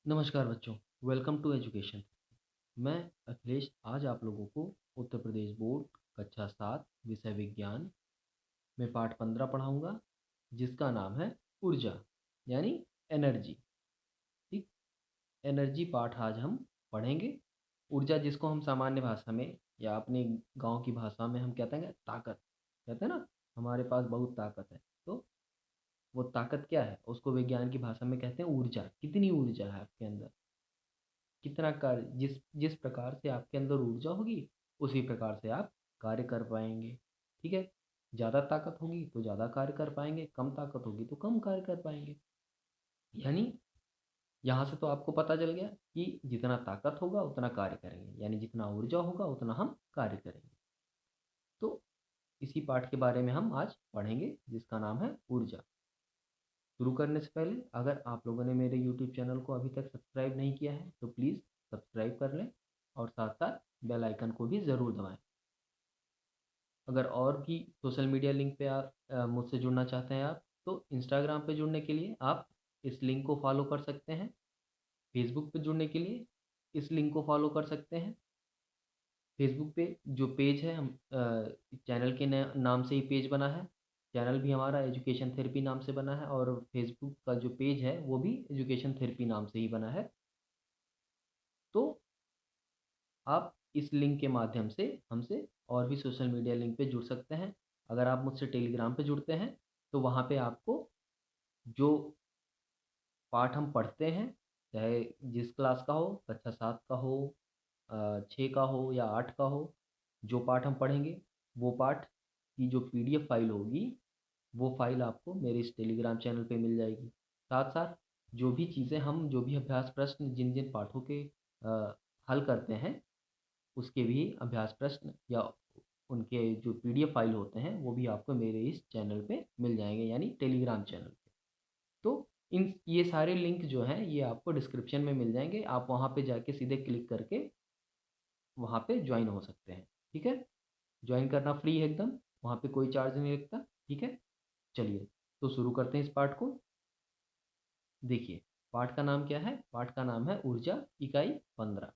नमस्कार बच्चों, welcome to education. मैं अखिलेश आज आप लोगों को उत्तर प्रदेश बोर्ड कक्षा 7 विषय विज्ञान में पाठ 15 पढ़ाऊंगा, जिसका नाम है ऊर्जा यानी एनर्जी। ठीक, एनर्जी पाठ आज हम पढ़ेंगे। ऊर्जा जिसको हम सामान्य भाषा में या अपने गांव की भाषा में हम कहते हैं ताकत, कहते हैं ना, हमारे पास बहुत ताकत है। तो वो ताकत क्या है, उसको विज्ञान की भाषा में कहते हैं ऊर्जा। कितनी ऊर्जा है आपके अंदर, कितना कार्य, जिस जिस प्रकार से आपके अंदर ऊर्जा होगी उसी प्रकार से आप कार्य कर पाएंगे। ठीक है, ज़्यादा ताकत होगी तो ज़्यादा कार्य कर पाएंगे, कम ताकत होगी तो कम कार्य कर पाएंगे। यानी यहाँ से तो आपको पता चल गया कि जितना ताकत होगा उतना कार्य करेंगे, यानी जितना ऊर्जा होगा उतना हम कार्य करेंगे। तो इसी पाठ के बारे में हम आज पढ़ेंगे, जिसका नाम है ऊर्जा। शुरू करने से पहले अगर आप लोगों ने मेरे यूट्यूब चैनल को अभी तक सब्सक्राइब नहीं किया है तो प्लीज़ सब्सक्राइब कर लें और साथ साथ बेल आइकन को भी ज़रूर दबाएं। अगर और भी सोशल मीडिया लिंक पे आप मुझसे जुड़ना चाहते हैं आप, तो इंस्टाग्राम पे जुड़ने के लिए आप इस लिंक को फॉलो कर सकते हैं। फेसबुक पे जुड़ने के लिए इस लिंक को फॉलो कर सकते हैं। फेसबुक पे जो पेज है, हम चैनल के नाम से ही पेज बना है। चैनल भी हमारा एजुकेशन थेरेपी नाम से बना है और फेसबुक का जो पेज है वो भी एजुकेशन थेरेपी नाम से ही बना है। तो आप इस लिंक के माध्यम से हमसे और भी सोशल मीडिया लिंक पे जुड़ सकते हैं। अगर आप मुझसे टेलीग्राम पे जुड़ते हैं तो वहाँ पे आपको जो पाठ हम पढ़ते हैं, चाहे जिस क्लास का हो, कक्षा 7 का हो, 6 का हो या 8 का हो, जो पाठ हम पढ़ेंगे वो पाठ की जो पीडीएफ फाइल होगी वो फाइल आपको मेरे इस टेलीग्राम चैनल पे मिल जाएगी। साथ साथ जो भी चीज़ें हम, जो भी अभ्यास प्रश्न जिन जिन पाठों के हल करते हैं, उसके भी अभ्यास प्रश्न या उनके जो पीडीएफ फाइल होते हैं वो भी आपको मेरे इस चैनल पे मिल जाएंगे, यानी टेलीग्राम चैनल पे। तो इन ये सारे लिंक जो हैं ये आपको डिस्क्रिप्शन में मिल जाएंगे, आप वहाँ पे जाके सीधे क्लिक करके वहाँ पे ज्वाइन हो सकते हैं। ठीक है, ज्वाइन करना फ्री है एकदम, वहाँ पे कोई चार्ज नहीं लगता। ठीक है, चलिए तो शुरू करते हैं इस पाठ को। देखिए, पाठ का नाम क्या है, पाठ का नाम है ऊर्जा, इकाई 15।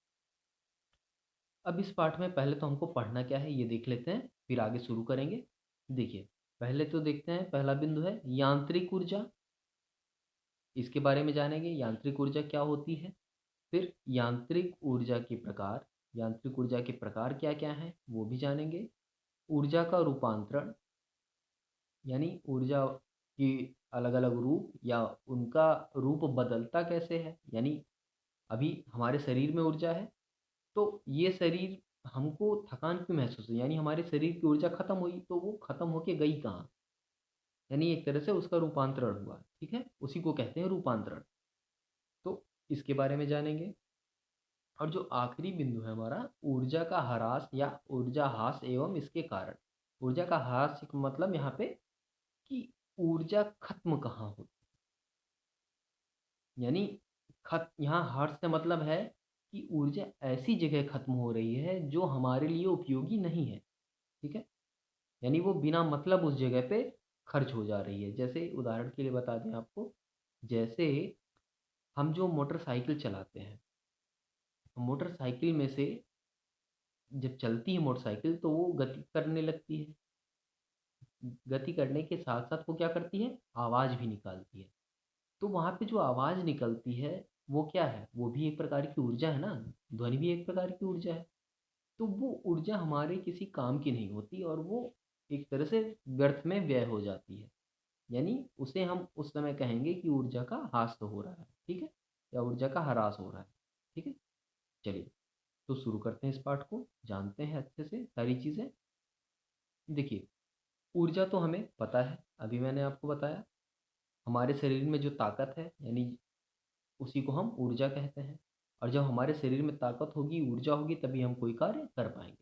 अब इस पाठ में पहले तो हमको पढ़ना क्या है ये देख लेते हैं, फिर आगे शुरू करेंगे। देखिए, पहले तो देखते हैं, पहला बिंदु है यांत्रिक ऊर्जा। इसके बारे में जानेंगे, यांत्रिक ऊर्जा क्या होती है। फिर यांत्रिक ऊर्जा के प्रकार, यांत्रिक ऊर्जा के प्रकार क्या क्या हैं वो भी जानेंगे। ऊर्जा का रूपांतरण, यानी ऊर्जा की अलग अलग रूप या उनका रूप बदलता कैसे है। यानी अभी हमारे शरीर में ऊर्जा है तो ये शरीर, हमको थकान क्यों महसूस हुई, यानी हमारे शरीर की ऊर्जा खत्म हुई तो वो खत्म होके गई कहाँ, यानी एक तरह से उसका रूपांतरण हुआ। ठीक है, उसी को कहते हैं रूपांतरण। तो इसके बारे में जानेंगे। और जो आखिरी बिंदु है हमारा, ऊर्जा का ह्रास या ऊर्जा ह्रास एवं इसके कारण। ऊर्जा का ह्रास का मतलब यहाँ पे कि ऊर्जा खत्म कहाँ होती, यानी खत यहाँ ह्रास से मतलब है कि ऊर्जा ऐसी जगह खत्म हो रही है जो हमारे लिए उपयोगी नहीं है। ठीक है, यानी वो बिना मतलब उस जगह पे खर्च हो जा रही है। जैसे उदाहरण के लिए बता दें आपको, जैसे हम जो मोटरसाइकिल चलाते हैं, मोटरसाइकिल में से जब चलती है मोटरसाइकिल तो वो गति करने लगती है। गति करने के साथ साथ वो क्या करती है, आवाज़ भी निकालती है। तो वहाँ पे जो आवाज़ निकलती है वो क्या है, वो भी एक प्रकार की ऊर्जा है ना, ध्वनि भी एक प्रकार की ऊर्जा है। तो वो ऊर्जा हमारे किसी काम की नहीं होती और वो एक तरह से व्यर्थ में व्यय हो जाती है। यानी उसे हम उस समय कहेंगे कि ऊर्जा का ह्रास हो रहा है। ठीक है, या ऊर्जा का ह्रास हो रहा है। ठीक है, चलिए तो शुरू करते हैं इस पाठ को, जानते हैं अच्छे से सारी चीज़ें। देखिए, ऊर्जा तो हमें पता है, अभी मैंने आपको बताया। हमारे शरीर में जो ताकत है, यानी उसी को हम ऊर्जा कहते हैं। और जब हमारे शरीर में ताकत होगी, ऊर्जा होगी, तभी हम कोई कार्य कर पाएंगे।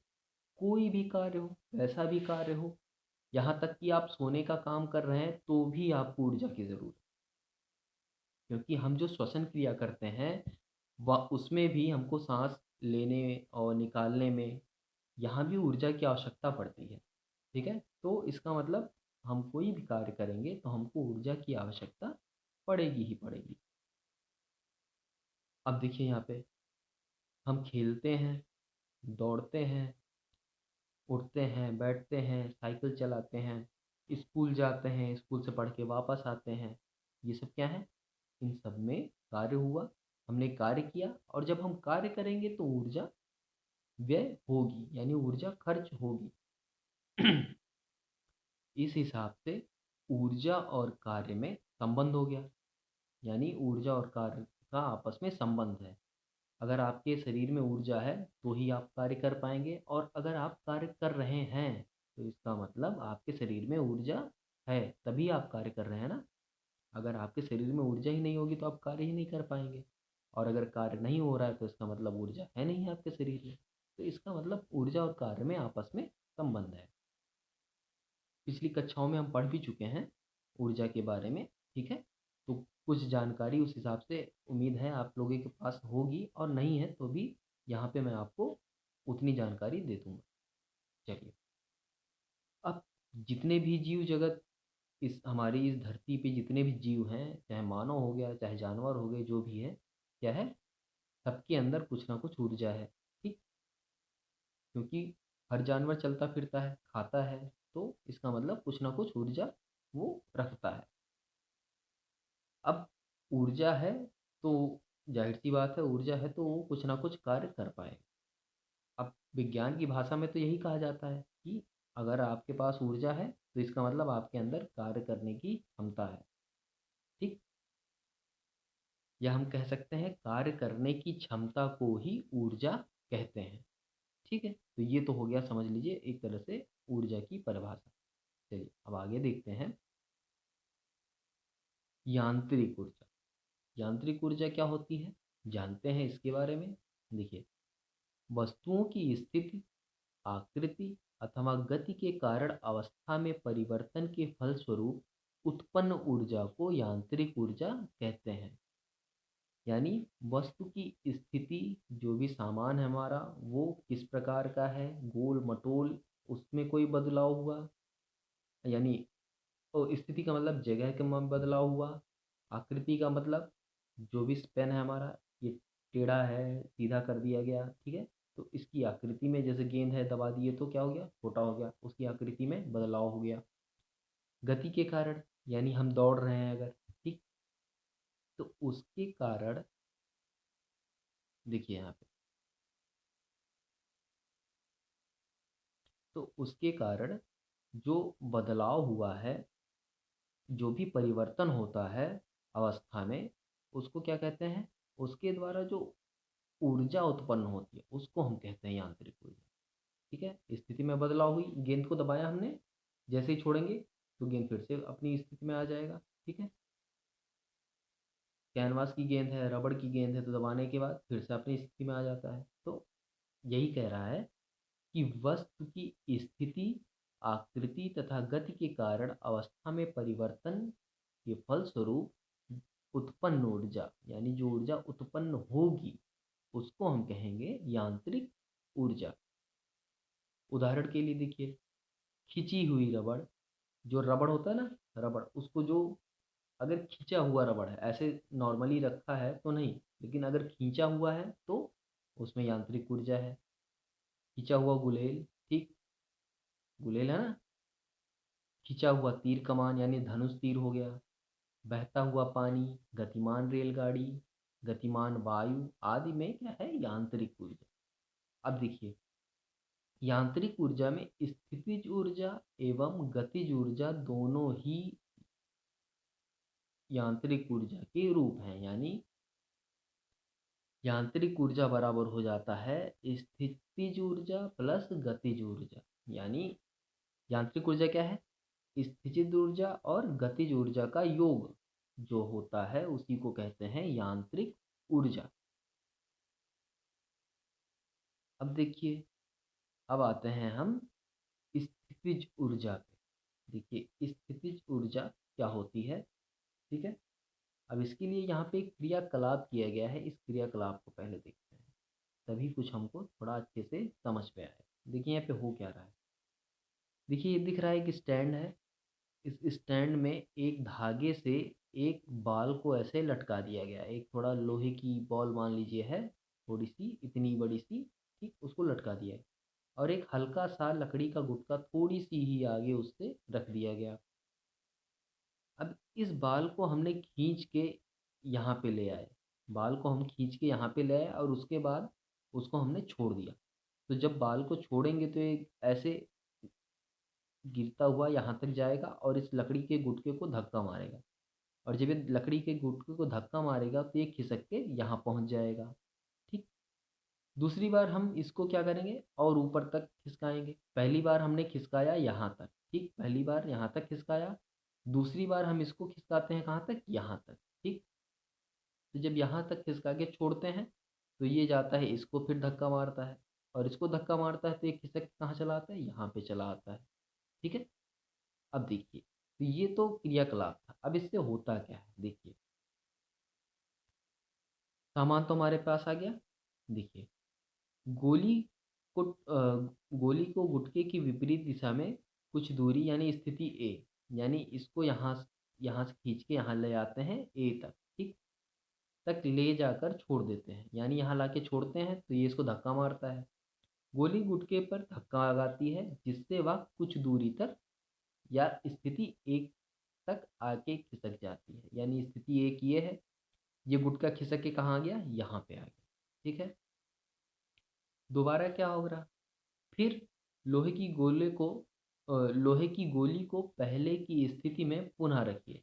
कोई भी कार्य हो, कैसा भी कार्य हो, यहाँ तक कि आप सोने का काम कर रहे हैं तो भी आपको ऊर्जा की ज़रूरत है। क्योंकि हम जो श्वसन क्रिया करते हैं वह, उसमें भी हमको सांस लेने और निकालने में यहाँ भी ऊर्जा की आवश्यकता पड़ती है। ठीक है, तो इसका मतलब हम कोई भी कार्य करेंगे तो हमको ऊर्जा की आवश्यकता पड़ेगी ही पड़ेगी। अब देखिए यहाँ पे हम खेलते हैं, दौड़ते हैं, उठते हैं, बैठते हैं, साइकिल चलाते हैं, स्कूल जाते हैं, स्कूल से पढ़ के वापस आते हैं। ये सब क्या है? इन सब में कार्य हुआ, हमने कार्य किया, और जब हम कार्य करेंगे तो ऊर्जा व्यय होगी, यानी ऊर्जा खर्च होगी। इस हिसाब से ऊर्जा और कार्य में संबंध हो गया, यानी ऊर्जा और कार्य का आपस में संबंध है। अगर आपके शरीर में ऊर्जा है तो ही आप कार्य कर पाएंगे, और अगर आप कार्य कर रहे हैं तो इसका मतलब आपके शरीर में ऊर्जा है, तभी आप कार्य कर रहे हैं ना। अगर आपके शरीर में ऊर्जा ही नहीं होगी तो आप कार्य ही नहीं कर पाएंगे, और अगर कार्य नहीं हो रहा है तो इसका मतलब ऊर्जा है नहीं आपके शरीर में। तो इसका मतलब ऊर्जा और कार्य में आपस में संबंध है। पिछली कक्षाओं में हम पढ़ भी चुके हैं ऊर्जा के बारे में, ठीक है। तो कुछ जानकारी उस हिसाब से उम्मीद है आप लोगों के पास होगी, और नहीं है तो भी यहाँ पे मैं आपको उतनी जानकारी दे दूंगा। चलिए, अब जितने भी जीव जगत, इस हमारी इस धरती पे जितने भी जीव हैं, चाहे मानव हो गया, चाहे जानवर हो गए, जो भी है, क्या है? सबके अंदर कुछ ना कुछ ऊर्जा है, ठीक। क्योंकि हर जानवर चलता फिरता है, खाता है, तो इसका मतलब कुछ ना कुछ ऊर्जा वो रखता है। अब ऊर्जा है तो जाहिर सी बात है, ऊर्जा है तो वो कुछ ना कुछ कार्य कर पाए। अब विज्ञान की भाषा में तो यही कहा जाता है कि अगर आपके पास ऊर्जा है तो इसका मतलब आपके अंदर कार्य करने की क्षमता है, ठीक। या हम कह सकते हैं कार्य करने की क्षमता को ही ऊर्जा कहते हैं, ठीक है। तो ये तो हो गया, समझ लीजिए, एक तरह से ऊर्जा की परिभाषा। चलिए अब आगे देखते हैं। यांत्रिक ऊर्जा। यांत्रिक ऊर्जा क्या होती है, जानते हैं इसके बारे में। देखिए, वस्तुओं की स्थिति, आकृति अथवा गति के कारण अवस्था में परिवर्तन के फलस्वरूप उत्पन्न ऊर्जा को यांत्रिक ऊर्जा कहते हैं। यानी वस्तु की स्थिति, जो भी सामान है हमारा, वो किस प्रकार का है, गोल मटोल, उसमें कोई बदलाव हुआ, यानी तो स्थिति का मतलब जगह के में बदलाव हुआ। आकृति का मतलब जो भी स्पेन है हमारा, ये टेढ़ा है, सीधा कर दिया गया, ठीक है। तो इसकी आकृति में, जैसे गेंद है, दबा दिए तो क्या हो गया, छोटा हो गया, उसकी आकृति में बदलाव हो गया। गति के कारण, यानी हम दौड़ रहे हैं अगर, ठीक, तो उसके कारण, देखिए यहाँ पे, तो उसके कारण जो बदलाव हुआ है, जो भी परिवर्तन होता है अवस्था में, उसको क्या कहते हैं? उसके द्वारा जो ऊर्जा उत्पन्न होती है उसको हम कहते हैं यांत्रिक ऊर्जा, ठीक है। स्थिति में बदलाव हुई, गेंद को दबाया हमने, जैसे ही छोड़ेंगे तो गेंद फिर से अपनी स्थिति में आ जाएगा, ठीक है। कैनवास की गेंद है, रबड़ की गेंद है, तो दबाने के बाद फिर से अपनी स्थिति में आ जाता है। तो यही कह रहा है कि वस्तु की स्थिति, आकृति तथा गति के कारण अवस्था में परिवर्तन के फलस्वरूप उत्पन्न ऊर्जा, यानी जो ऊर्जा उत्पन्न होगी उसको हम कहेंगे यांत्रिक ऊर्जा। उदाहरण के लिए देखिए, खिंची हुई रबड़, जो रबड़ होता है ना, रबड़, उसको जो, अगर खींचा हुआ रबड़ है, ऐसे नॉर्मली रखा है तो नहीं, लेकिन अगर खींचा हुआ है तो उसमें यांत्रिक ऊर्जा है। खींचा हुआ गुलेल, ठीक, गुलेल है ना, खिंचा हुआ तीर कमान, यानी धनुष तीर हो गया। बहता हुआ पानी, गतिमान रेलगाड़ी, गतिमान वायु आदि में क्या है, यांत्रिक ऊर्जा। अब देखिए, यांत्रिक ऊर्जा में स्थितिज ऊर्जा एवं गतिज ऊर्जा दोनों ही यांत्रिक ऊर्जा के रूप हैं। यानी यांत्रिक ऊर्जा बराबर हो जाता है स्थितिज ऊर्जा प्लस गतिज ऊर्जा। यानी यांत्रिक ऊर्जा क्या है, स्थितिज ऊर्जा और गतिज ऊर्जा का योग जो होता है उसी को कहते हैं यांत्रिक ऊर्जा। अब देखिए, अब आते हैं हम स्थितिज ऊर्जा पे। देखिए, स्थितिज ऊर्जा क्या होती है, ठीक है। अब इसके लिए यहाँ पे एक क्रियाकलाप किया गया है, इस क्रियाकलाप को पहले देखते हैं, तभी कुछ हमको थोड़ा अच्छे से समझ पे आए। देखिए यहाँ पे हो क्या रहा है। देखिए, ये दिख रहा है कि स्टैंड है, इस स्टैंड में एक धागे से एक बाल को ऐसे लटका दिया गया, एक थोड़ा लोहे की बॉल मान लीजिए है, थोड़ी सी इतनी बड़ी सी, ठीक, उसको लटका दिया है और एक हल्का सा लकड़ी का गुटका थोड़ी सी ही आगे उससे रख दिया गया। अब इस बाल को हमने खींच के यहाँ पे ले आए, बाल को हम खींच के यहाँ पे ले आए और उसके बाद उसको हमने छोड़ दिया। तो जब बाल को छोड़ेंगे तो ये ऐसे गिरता हुआ यहाँ तक जाएगा और इस लकड़ी के गुटके को धक्का मारेगा, और जब ये लकड़ी के गुटके को धक्का मारेगा तो ये खिसक के यहाँ पहुँच जाएगा। ठीक। दूसरी बार हम इसको क्या करेंगे और ऊपर तक खिसकाएंगे। पहली बार हमने खिसकाया यहाँ तक, ठीक, पहली बार यहाँ तक खिसकाया। दूसरी बार हम इसको खिसकाते हैं कहाँ तक, यहाँ तक। ठीक। तो जब यहाँ तक खिसका के छोड़ते हैं तो ये जाता है, इसको फिर धक्का मारता है और इसको धक्का मारता है तो ये खिसक के कहाँ चला आता है, यहाँ पे चला आता है। ठीक है। अब देखिए, तो ये तो क्रियाकलाप था। अब इससे होता क्या है, देखिए सामान तो हमारे पास आ गया। देखिए, गोली को गोली को गुटके की विपरीत दिशा में कुछ दूरी यानी स्थिति ए, यानी इसको यहाँ से खींच के यहाँ ले आते हैं ए तक, ठीक, तक ले जाकर छोड़ देते हैं, यानी यहाँ लाके छोड़ते हैं तो ये इसको धक्का मारता है। गोली गुटके पर धक्का लगाती है जिससे वह कुछ दूरी तक या स्थिति एक तक आके खिसक जाती है, यानी स्थिति एक ये है, ये गुटका खिसक के कहाँ आ गया, यहाँ पे आ गया। ठीक है। दोबारा क्या हो रहा, फिर लोहे की गोले को लोहे की गोली को पहले की स्थिति में पुनः रखिए।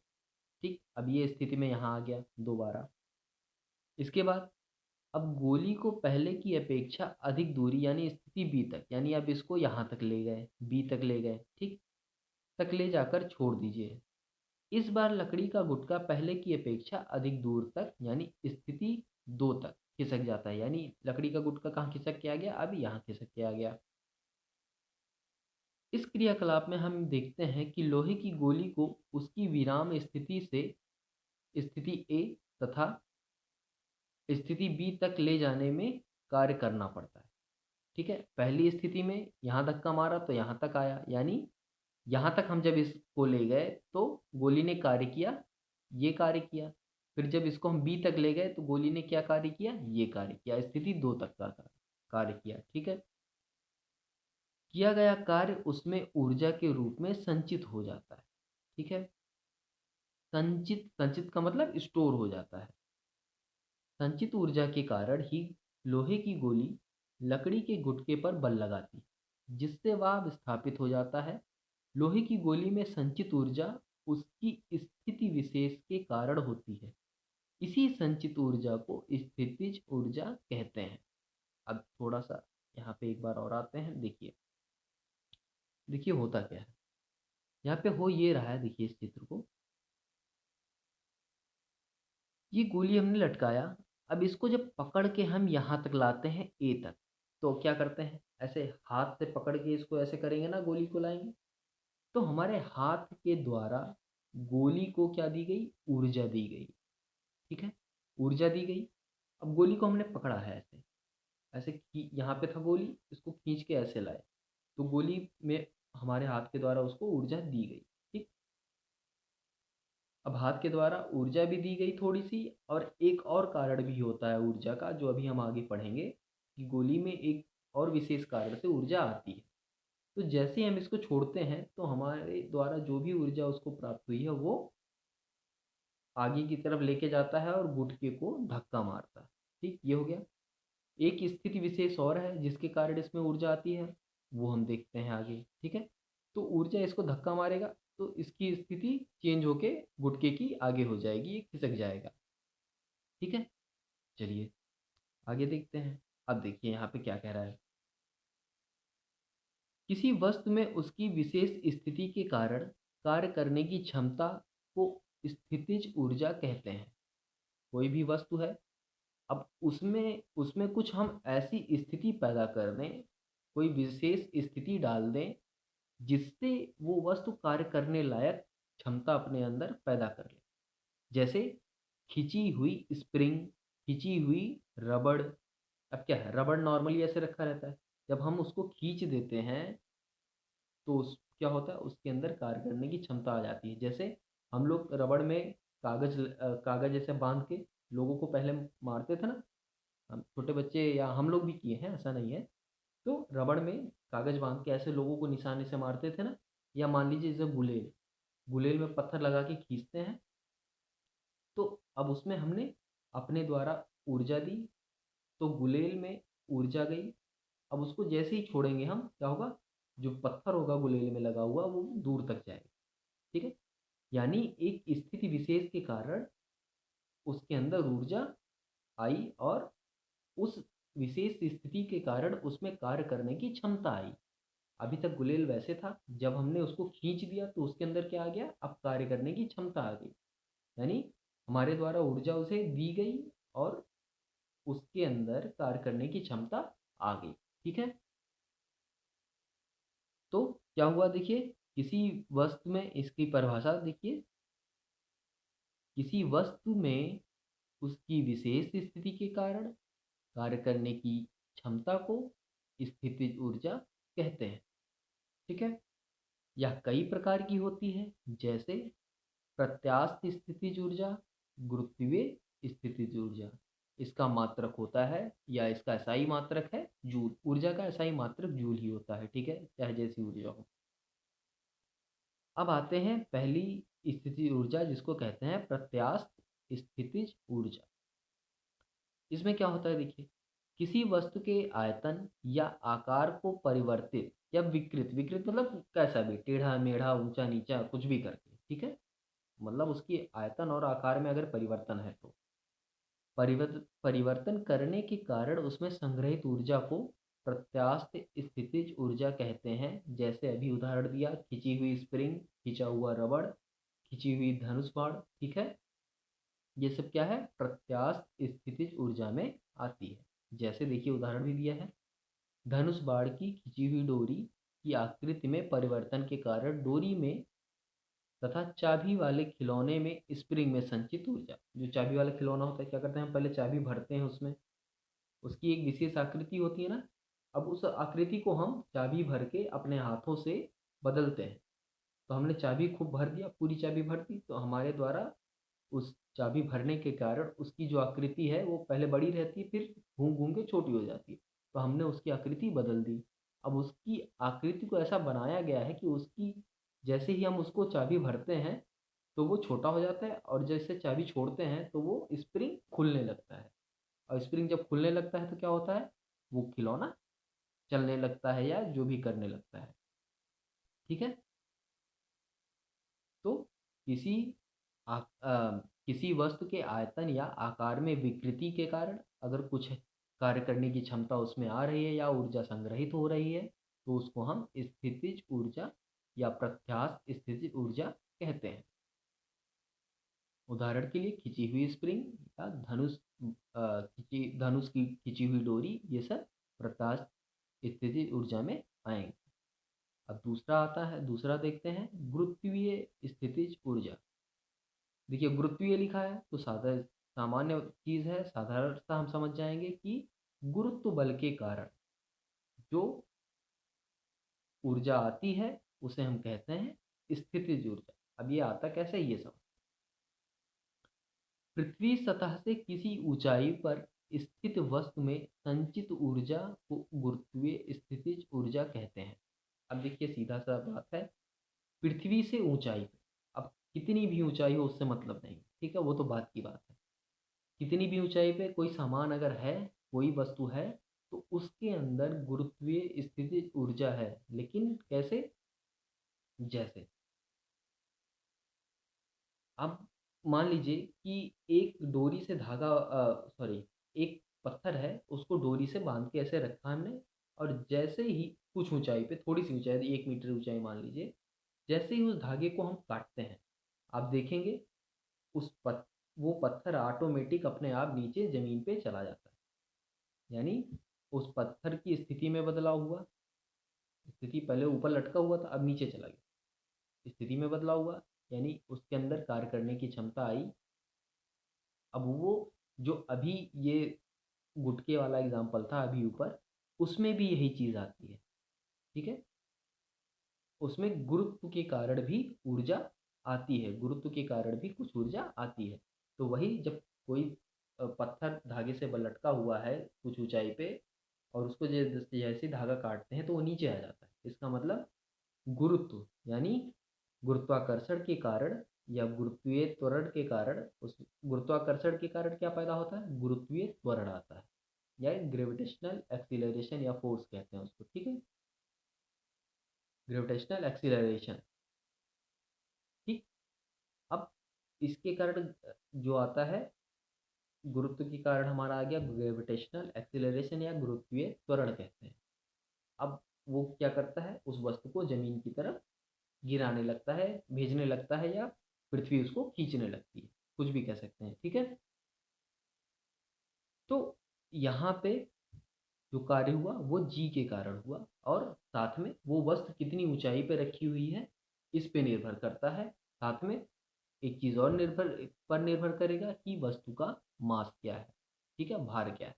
ठीक, अब ये स्थिति में यहाँ आ गया दोबारा। इसके बाद अब गोली को पहले की अपेक्षा अधिक दूरी यानी स्थिति बी तक, यानी अब इसको यहाँ तक ले गए, बी तक ले गए, ठीक, तक ले जाकर छोड़ दीजिए। इस बार लकड़ी का गुटका पहले की अपेक्षा अधिक दूर तक यानी स्थिति दो तक खिसक जाता है, यानी लकड़ी का गुटका कहाँ खिसक के आ गया, अब यहाँ खिसक के आ गया। इस क्रियाकलाप में हम देखते हैं कि लोहे की गोली को उसकी विराम स्थिति से स्थिति ए तथा स्थिति बी तक ले जाने में कार्य करना पड़ता है। ठीक है। पहली स्थिति में यहाँ धक्का मारा तो यहाँ तक आया, यानी यहाँ तक हम जब इसको ले गए तो गोली ने कार्य किया, ये कार्य किया। फिर जब इसको हम बी तक ले गए तो गोली ने क्या कार्य किया, ये कार्य किया, स्थिति दो तक का कार्य किया। ठीक है। किया गया कार्य उसमें ऊर्जा के रूप में संचित हो जाता है। ठीक है। संचित, संचित का मतलब स्टोर हो जाता है। संचित ऊर्जा के कारण ही लोहे की गोली लकड़ी के गुटके पर बल लगाती है जिससे वह विस्थापित हो जाता है। लोहे की गोली में संचित ऊर्जा उसकी स्थिति विशेष के कारण होती है। इसी संचित ऊर्जा को स्थितिज ऊर्जा कहते हैं। अब थोड़ा सा यहाँ पे एक बार और आते हैं। देखिए, देखिए होता क्या है यहाँ पे, हो ये रहा है, देखिए इस चित्र को, ये गोली हमने लटकाया। अब इसको जब पकड़ के हम यहाँ तक लाते हैं ए तक, तो क्या करते हैं, ऐसे हाथ से पकड़ के इसको ऐसे करेंगे ना, गोली को लाएंगे, तो हमारे हाथ के द्वारा गोली को क्या दी गई, ऊर्जा दी गई। ठीक है। ऊर्जा दी गई। अब गोली को हमने पकड़ा है ऐसे, ऐसे यहाँ पे था गोली, इसको खींच के ऐसे लाए तो गोली में हमारे हाथ के द्वारा उसको ऊर्जा दी गई। ठीक। अब हाथ के द्वारा ऊर्जा भी दी गई थोड़ी सी, और एक और कारण भी होता है ऊर्जा का जो अभी हम आगे पढ़ेंगे, कि गोली में एक और विशेष कारण से ऊर्जा आती है। तो जैसे ही हम इसको छोड़ते हैं तो हमारे द्वारा जो भी ऊर्जा उसको प्राप्त हुई है वो आगे की तरफ लेके जाता है और गुटके को धक्का मारता है। ठीक, ये हो गया। एक स्थिति विशेष और है जिसके कारण इसमें ऊर्जा आती है, वो हम देखते हैं आगे। ठीक है। तो ऊर्जा इसको धक्का मारेगा तो इसकी स्थिति चेंज होके गुटके की आगे हो जाएगी, ये खिसक जाएगा। ठीक है। चलिए आगे देखते हैं। अब देखिए यहाँ पे क्या कह रहा है, किसी वस्तु में उसकी विशेष स्थिति के कारण कार्य करने की क्षमता को स्थितिज ऊर्जा कहते हैं। कोई भी वस्तु है, अब उसमें उसमें कुछ हम ऐसी स्थिति पैदा कर दें, कोई विशेष स्थिति डाल दें जिससे वो वस्तु कार्य करने लायक क्षमता अपने अंदर पैदा कर ले। जैसे खिंची हुई स्प्रिंग, खिंची हुई रबड़। अब क्या है, रबड़ नॉर्मली ऐसे रखा रहता है, जब हम उसको खींच देते हैं तो क्या होता है, उसके अंदर कार्य करने की क्षमता आ जाती है। जैसे हम लोग रबड़ में कागज़ ऐसे बांध के लोगों को पहले मारते थे ना, हम छोटे बच्चे या हम लोग भी किए हैं, ऐसा नहीं है। तो रबड़ में कागज़ बांध के ऐसे लोगों को निशाने से मारते थे ना, या मान लीजिए जैसे गुलेल, गुलेल में पत्थर लगा के खींचते हैं, तो अब उसमें हमने अपने द्वारा ऊर्जा दी, तो गुलेल में ऊर्जा गई। अब उसको जैसे ही छोड़ेंगे हम, क्या होगा, जो पत्थर होगा गुलेल में लगा हुआ वो दूर तक जाएगा। ठीक है, यानी एक स्थिति विशेष के कारण उसके अंदर ऊर्जा आई, और उस विशेष स्थिति के कारण उसमें कार्य करने की क्षमता आई। अभी तक गुलेल वैसे था, जब हमने उसको खींच दिया तो उसके अंदर क्या आ गया, अब कार्य करने की क्षमता आ गई। यानी हमारे द्वारा ऊर्जा उसे दी गई और उसके अंदर कार्य करने की क्षमता आ गई। ठीक है, तो क्या हुआ देखिए, किसी वस्तु में, इसकी परिभाषा देखिए, किसी वस्तु में उसकी विशेष स्थिति के कारण कार्य करने की क्षमता को स्थितिज ऊर्जा कहते हैं। ठीक है, यह कई प्रकार की होती है, जैसे प्रत्यास्थ स्थितिज ऊर्जा, गुरुत्वीय स्थितिज ऊर्जा। इसका मात्रक होता है, या इसका एसआई मात्रक है जूल। ऊर्जा का एसआई मात्रक जूल ही होता है। ठीक है, चाहे जैसी ऊर्जा हो। अब आते हैं पहली स्थिति ऊर्जा, जिसको कहते हैं प्रत्यास्थ स्थितिज ऊर्जा। इसमें क्या होता है देखिए, किसी वस्तु के आयतन या आकार को परिवर्तित या विकृत, विकृत मतलब कैसा भी, टेढ़ा मेढ़ा ऊंचा नीचा कुछ भी करके, ठीक है, मतलब उसकी आयतन और आकार में अगर परिवर्तन है तो परिवर्तन करने के कारण उसमें संग्रहित ऊर्जा को प्रत्यास्थ स्थितिज ऊर्जा कहते हैं। जैसे अभी उदाहरण दिया, खिंची हुई स्प्रिंग, खिंचा हुआ रबड़, खिंची हुई धनुष बाण। ठीक है, ये सब क्या है, प्रत्यास्थ स्थितिज ऊर्जा में आती है। जैसे देखिए उदाहरण भी दिया है, धनुष बाण की खिंची हुई डोरी की आकृति में परिवर्तन के कारण डोरी में तथा चाबी वाले खिलौने में स्प्रिंग में संचित ऊर्जा। जो चाबी वाला खिलौना होता है, क्या करते हैं हम, पहले चाबी भरते हैं उसमें, उसकी एक विशेष आकृति होती है ना, अब उस आकृति को हम चाबी भर के अपने हाथों से बदलते हैं। तो हमने चाबी खूब भर दिया, पूरी चाबी भर दी, तो हमारे द्वारा उस चाबी भरने के कारण उसकी जो आकृति है वो पहले बड़ी रहती है, फिर घूम घूम के छोटी हो जाती है। तो हमने उसकी आकृति बदल दी। अब उसकी आकृति को ऐसा बनाया गया है कि उसकी, जैसे ही हम उसको चाबी भरते हैं तो वो छोटा हो जाता है, और जैसे चाबी छोड़ते हैं तो वो स्प्रिंग खुलने लगता है। और स्प्रिंग जब खुलने लगता है तो क्या होता है, वो खिलौना चलने लगता है या जो भी करने लगता है। ठीक है, तो किसी किसी वस्तु के आयतन या आकार में विकृति के कारण अगर कुछ कार्य करने की क्षमता उसमें आ रही है या ऊर्जा संग्रहित हो रही है, तो उसको हम स्थितिज ऊर्जा या प्रत्यास्थ स्थितिज ऊर्जा कहते हैं। उदाहरण के लिए खिंची हुई स्प्रिंग या धनुष की खिंची हुई डोरी, ये सब प्रत्यास्थ स्थितिज ऊर्जा में आएंगे। अब दूसरा आता है, दूसरा देखते हैं, गुरुत्वीय स्थितिज ऊर्जा। देखिए गुरुत्वीय लिखा है तो सामान्य चीज़ है, साधारणता हम समझ जाएंगे कि गुरुत्व बल के कारण जो ऊर्जा आती है उसे हम कहते हैं स्थितिज ऊर्जा। अब ये आता कैसे, ये सब, पृथ्वी सतह से किसी ऊंचाई पर स्थित वस्तु में संचित ऊर्जा को गुरुत्वीय स्थितिज ऊर्जा कहते हैं। अब देखिए सीधा सा बात है, पृथ्वी से ऊंचाई पे, अब कितनी भी ऊंचाई हो उससे मतलब नहीं, ठीक है, वो तो बात की बात है। कितनी भी ऊंचाई पे कोई सामान अगर है, कोई वस्तु है, तो उसके अंदर गुरुत्वीय स्थिति ऊर्जा है। लेकिन कैसे, जैसे अब मान लीजिए कि एक डोरी से धागा, सॉरी, एक पत्थर है, उसको डोरी से बांध के ऐसे रखा हमने, और जैसे ही कुछ ऊंचाई पे, थोड़ी सी ऊंचाई, 1 मीटर ऊंचाई मान लीजिए, जैसे ही उस धागे को हम काटते हैं, आप देखेंगे उस पत वो पत्थर ऑटोमेटिक अपने आप नीचे ज़मीन पे चला जाता है। यानी उस पत्थर की स्थिति में बदलाव हुआ, स्थिति पहले ऊपर लटका हुआ था, अब नीचे चला गया, स्थिति में बदलाव हुआ, यानी उसके अंदर कार्य करने की क्षमता आई। अब वो जो अभी ये गुटके वाला एग्जाम्पल था अभी ऊपर, उसमें भी यही चीज़ आती है। ठीक है, उसमें गुरुत्व के कारण भी ऊर्जा आती है, गुरुत्व के कारण भी कुछ ऊर्जा आती है। तो वही जब कोई पत्थर धागे से लटका हुआ है कुछ ऊंचाई पे और उसको जैसे धागा काटते हैं तो वो नीचे आ जाता है, इसका मतलब गुरुत्व यानी गुरुत्वाकर्षण के कारण या गुरुत्वीय त्वरण के कारण, उस गुरुत्वाकर्षण के कारण क्या पैदा होता है, गुरुत्वीय त्वरण आता है या ग्रेविटेशनल एक्सीलरेशन या फोर्स कहते हैं उसको, ठीक है, ग्रेविटेशनल एक्सीलरेशन। ठीक। अब इसके कारण जो आता है, गुरुत्व के कारण हमारा आ गया ग्रेविटेशनल एक्सीलरेशन या गुरुत्वीय त्वरण कहते हैं। अब वो क्या करता है, उस वस्तु को जमीन की तरफ गिराने लगता है, भेजने लगता है, या पृथ्वी उसको खींचने लगती है, कुछ भी कह सकते हैं, ठीक है। तो यहाँ पे जो कार्य हुआ वो जी के कारण हुआ, और साथ में वो वस्तु कितनी ऊंचाई पे रखी हुई है इस पे निर्भर करता है। साथ में एक चीज़ और निर्भर करेगा कि वस्तु का मास क्या है, ठीक है, भार क्या है।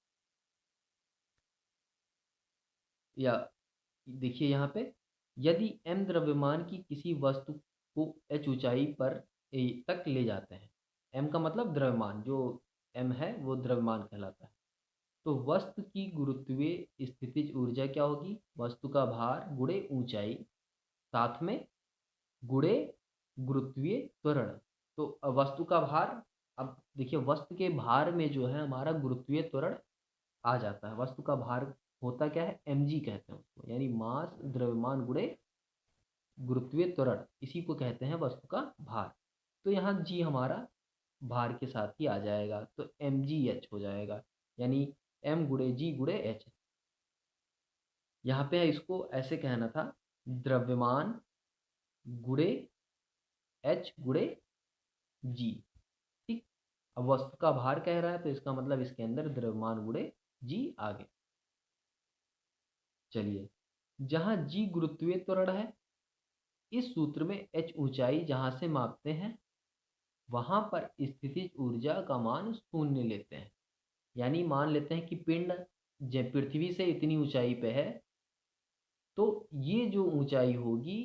या देखिए यहाँ पे, यदि m द्रव्यमान की किसी वस्तु को h ऊंचाई पर तक ले जाते हैं, m का मतलब द्रव्यमान, जो m है वो द्रव्यमान कहलाता है, तो वस्तु की गुरुत्वीय स्थितिज ऊर्जा क्या होगी, वस्तु का भार गुणे ऊंचाई, साथ में गुणे गुरुत्वीय त्वरण। तो वस्तु का भार, अब देखिए वस्तु के भार में जो है हमारा गुरुत्वीय त्वरण आ जाता है। वस्तु का भार होता क्या है, mg कहते हैं उसको, यानी मास द्रव्यमान गुणे गुरुत्वीय त्वरण, इसी को कहते हैं वस्तु का भार। तो यहाँ g हमारा भार के साथ ही आ जाएगा, तो mgh हो जाएगा, यानी m गुणे g गुणे h। यहाँ पे इसको ऐसे कहना था, द्रव्यमान गुणे h गुणे g। ठीक। अब वस्तु का भार कह रहा है तो इसका मतलब इसके अंदर द्रव्यमान गुणे g आ गया। चलिए, जहाँ g गुरुत्वीय त्वरण है, इस सूत्र में h ऊंचाई जहाँ से मापते हैं वहां पर स्थितिज ऊर्जा का मान शून्य लेते हैं। यानी मान लेते हैं कि पिंड जब पृथ्वी से इतनी ऊंचाई पे है, तो ये जो ऊंचाई होगी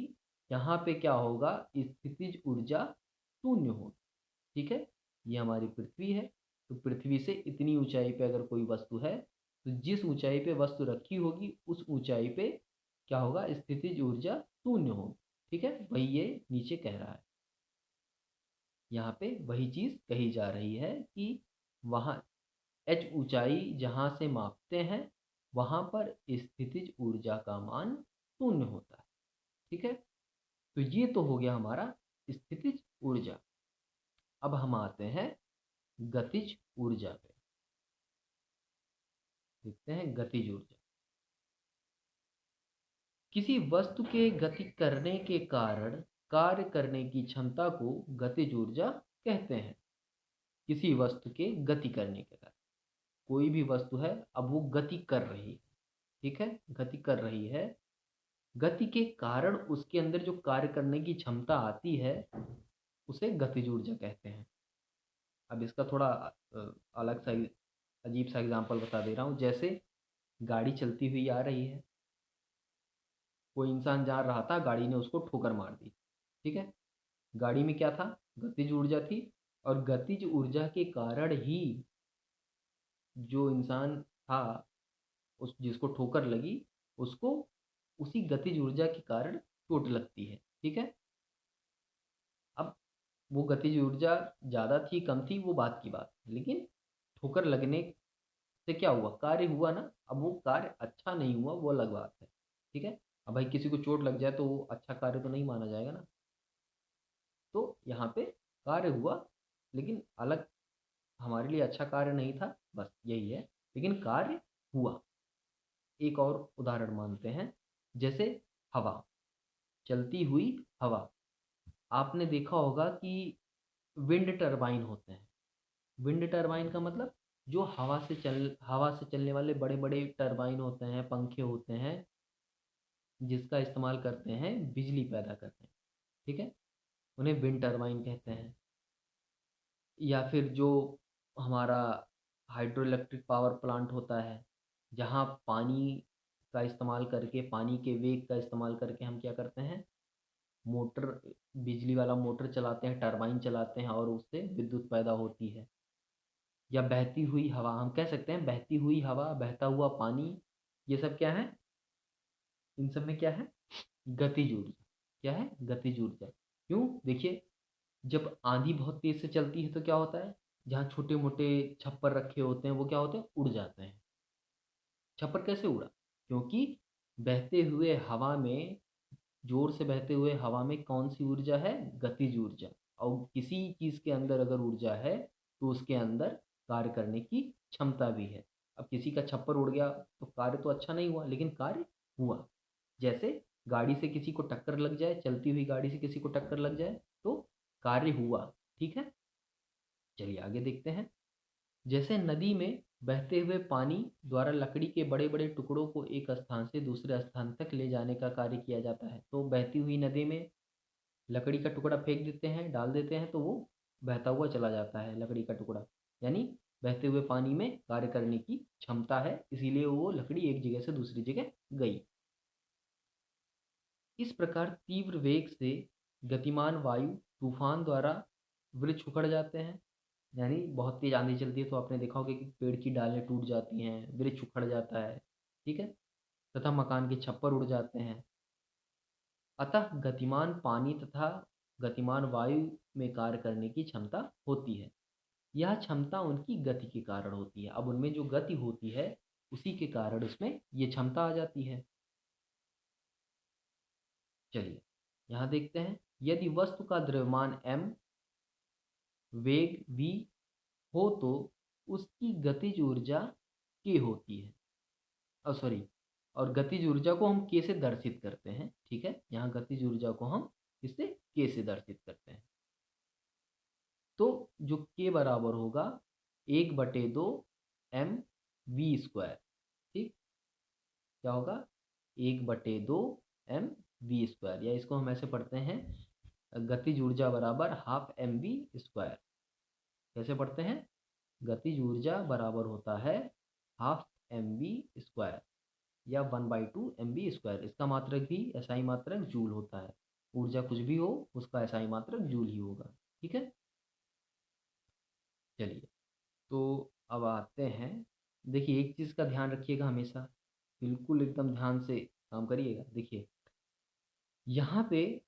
यहाँ पे क्या होगा, स्थितिज ऊर्जा शून्य होगी, ठीक है। ये हमारी पृथ्वी है, तो पृथ्वी से इतनी ऊंचाई पे अगर कोई वस्तु है, तो जिस ऊंचाई पे वस्तु रखी होगी उस ऊंचाई पे क्या होगा, स्थितिज ऊर्जा शून्य होगी, ठीक है। वही ये नीचे कह रहा है, यहाँ पे वही चीज़ कही जा रही है कि वहाँ h ऊंचाई जहाँ से मापते हैं वहाँ पर स्थितिज ऊर्जा का मान शून्य होता है, ठीक है। तो ये तो हो गया हमारा स्थितिज ऊर्जा। अब हम आते हैं गतिज ऊर्जा पे, देखते हैं गतिज ऊर्जा। किसी वस्तु के गति करने के कारण कार्य करने की क्षमता को गतिज ऊर्जा कहते हैं। किसी वस्तु के गति करने के कारण, कोई भी वस्तु है, अब वो गति कर रही है, ठीक है, गति कर रही है, गति के कारण उसके अंदर जो कार्य करने की क्षमता आती है उसे गतिज ऊर्जा कहते हैं। अब इसका थोड़ा अलग सा अजीब सा एग्जांपल बता दे रहा हूँ। जैसे गाड़ी चलती हुई आ रही है, कोई इंसान जा रहा था, गाड़ी ने उसको ठोकर मार दी, ठीक है। गाड़ी में क्या था, गतिज ऊर्जा थी, और गतिज ऊर्जा के कारण ही जो इंसान था, उस जिसको ठोकर लगी, उसको उसी गतिज ऊर्जा के कारण चोट लगती है, ठीक है। अब वो गतिज ऊर्जा ज़्यादा थी कम थी वो बात की बात है, लेकिन ठोकर लगने से क्या हुआ, कार्य हुआ ना। अब वो कार्य अच्छा नहीं हुआ वो अलग बात है, ठीक है। अब भाई किसी को चोट लग जाए तो वो अच्छा कार्य तो नहीं माना जाएगा ना। तो यहाँ पे कार्य हुआ, लेकिन अलग, हमारे लिए अच्छा कार्य नहीं था, बस यही है, लेकिन कार्य हुआ। एक और उदाहरण मानते हैं, जैसे हवा, चलती हुई हवा। आपने देखा होगा कि विंड टरबाइन होते हैं। विंड टरबाइन का मतलब जो हवा से चलने वाले बड़े बड़े टरबाइन होते हैं, पंखे होते हैं, जिसका इस्तेमाल करते हैं बिजली पैदा करते हैं, ठीक है, उन्हें विंड टरबाइन कहते हैं। या फिर जो हमारा हाइड्रो इलेक्ट्रिक पावर प्लांट होता है, जहाँ पानी का इस्तेमाल करके, पानी के वेग का इस्तेमाल करके हम क्या करते हैं, मोटर, बिजली वाला मोटर चलाते हैं, टरबाइन चलाते हैं और उससे विद्युत पैदा होती है। या बहती हुई हवा, हम कह सकते हैं बहती हुई हवा, बहता हुआ पानी, ये सब क्या है? इन सब में क्या है? गतिज ऊर्जा। क्या है? गतिज ऊर्जा। क्यों? देखिए, जब आंधी बहुत तेज से चलती है तो क्या होता है? जहाँ छोटे मोटे छप्पर रखे होते हैं वो क्या होते हैं? उड़ जाते हैं। छप्पर कैसे उड़ा? क्योंकि बहते हुए हवा में, जोर से बहते हुए हवा में कौन सी ऊर्जा है? गतिज ऊर्जा। और किसी चीज के अंदर अगर ऊर्जा है तो उसके अंदर कार्य करने की क्षमता भी है। अब किसी का छप्पर उड़ गया तो कार्य तो अच्छा नहीं हुआ, लेकिन कार्य हुआ। जैसे गाड़ी से किसी को टक्कर लग जाए, चलती हुई गाड़ी से किसी को टक्कर लग जाए तो कार्य हुआ। ठीक है, चलिए आगे देखते हैं। जैसे नदी में बहते हुए पानी द्वारा लकड़ी के बड़े बड़े टुकड़ों को एक स्थान से दूसरे स्थान तक ले जाने का कार्य किया जाता है। तो बहती हुई नदी में लकड़ी का टुकड़ा फेंक देते हैं, डाल देते हैं, तो वो बहता हुआ चला जाता है लकड़ी का टुकड़ा। यानी बहते हुए पानी में कार्य करने की क्षमता है, इसीलिए वो लकड़ी एक जगह से दूसरी जगह गई। इस प्रकार तीव्र वेग से गतिमान वायु तूफान द्वारा वृक्ष उखड़ जाते हैं। यानी बहुत तेज आंधी चलती है तो आपने देखा होगा कि पेड़ की डालें टूट जाती हैं, वृक्ष उखड़ जाता है। ठीक है, तथा मकान के छप्पर उड़ जाते हैं। अतः गतिमान पानी तथा गतिमान वायु में कार्य करने की क्षमता होती है। यह क्षमता उनकी गति के कारण होती है। अब उनमें जो गति होती है उसी के कारण उसमें ये क्षमता आ जाती है। चलिए यहाँ देखते हैं। यदि वस्तु का द्रव्यमान m, वेग v हो तो उसकी गतिज ऊर्जा k होती है। सॉरी, और गतिज ऊर्जा को हम k से दर्शित करते हैं। ठीक है, यहाँ गतिज ऊर्जा को हम इससे k से दर्शित करते हैं। तो जो k बराबर होगा 1/2 एम वी स्क्वायर। ठीक, क्या होगा? 1/2 एम वी स्क्वायर, या इसको हम ऐसे पढ़ते हैं, गतिज ऊर्जा बराबर हाफ एम वी स्क्वायर। कैसे पढ़ते हैं? गतिज ऊर्जा बराबर होता है हाफ एम वी स्क्वायर, या 1/2 एम वी स्क्वायर। इसका मात्रक भी एसआई मात्रक जूल होता है। ऊर्जा कुछ भी हो उसका एसआई मात्रक जूल ही होगा। ठीक है, चलिए तो अब आते हैं। देखिए, एक चीज़ का ध्यान रखिएगा हमेशा, बिल्कुल एकदम ध्यान से काम करिएगा। देखिए, यहाँ पे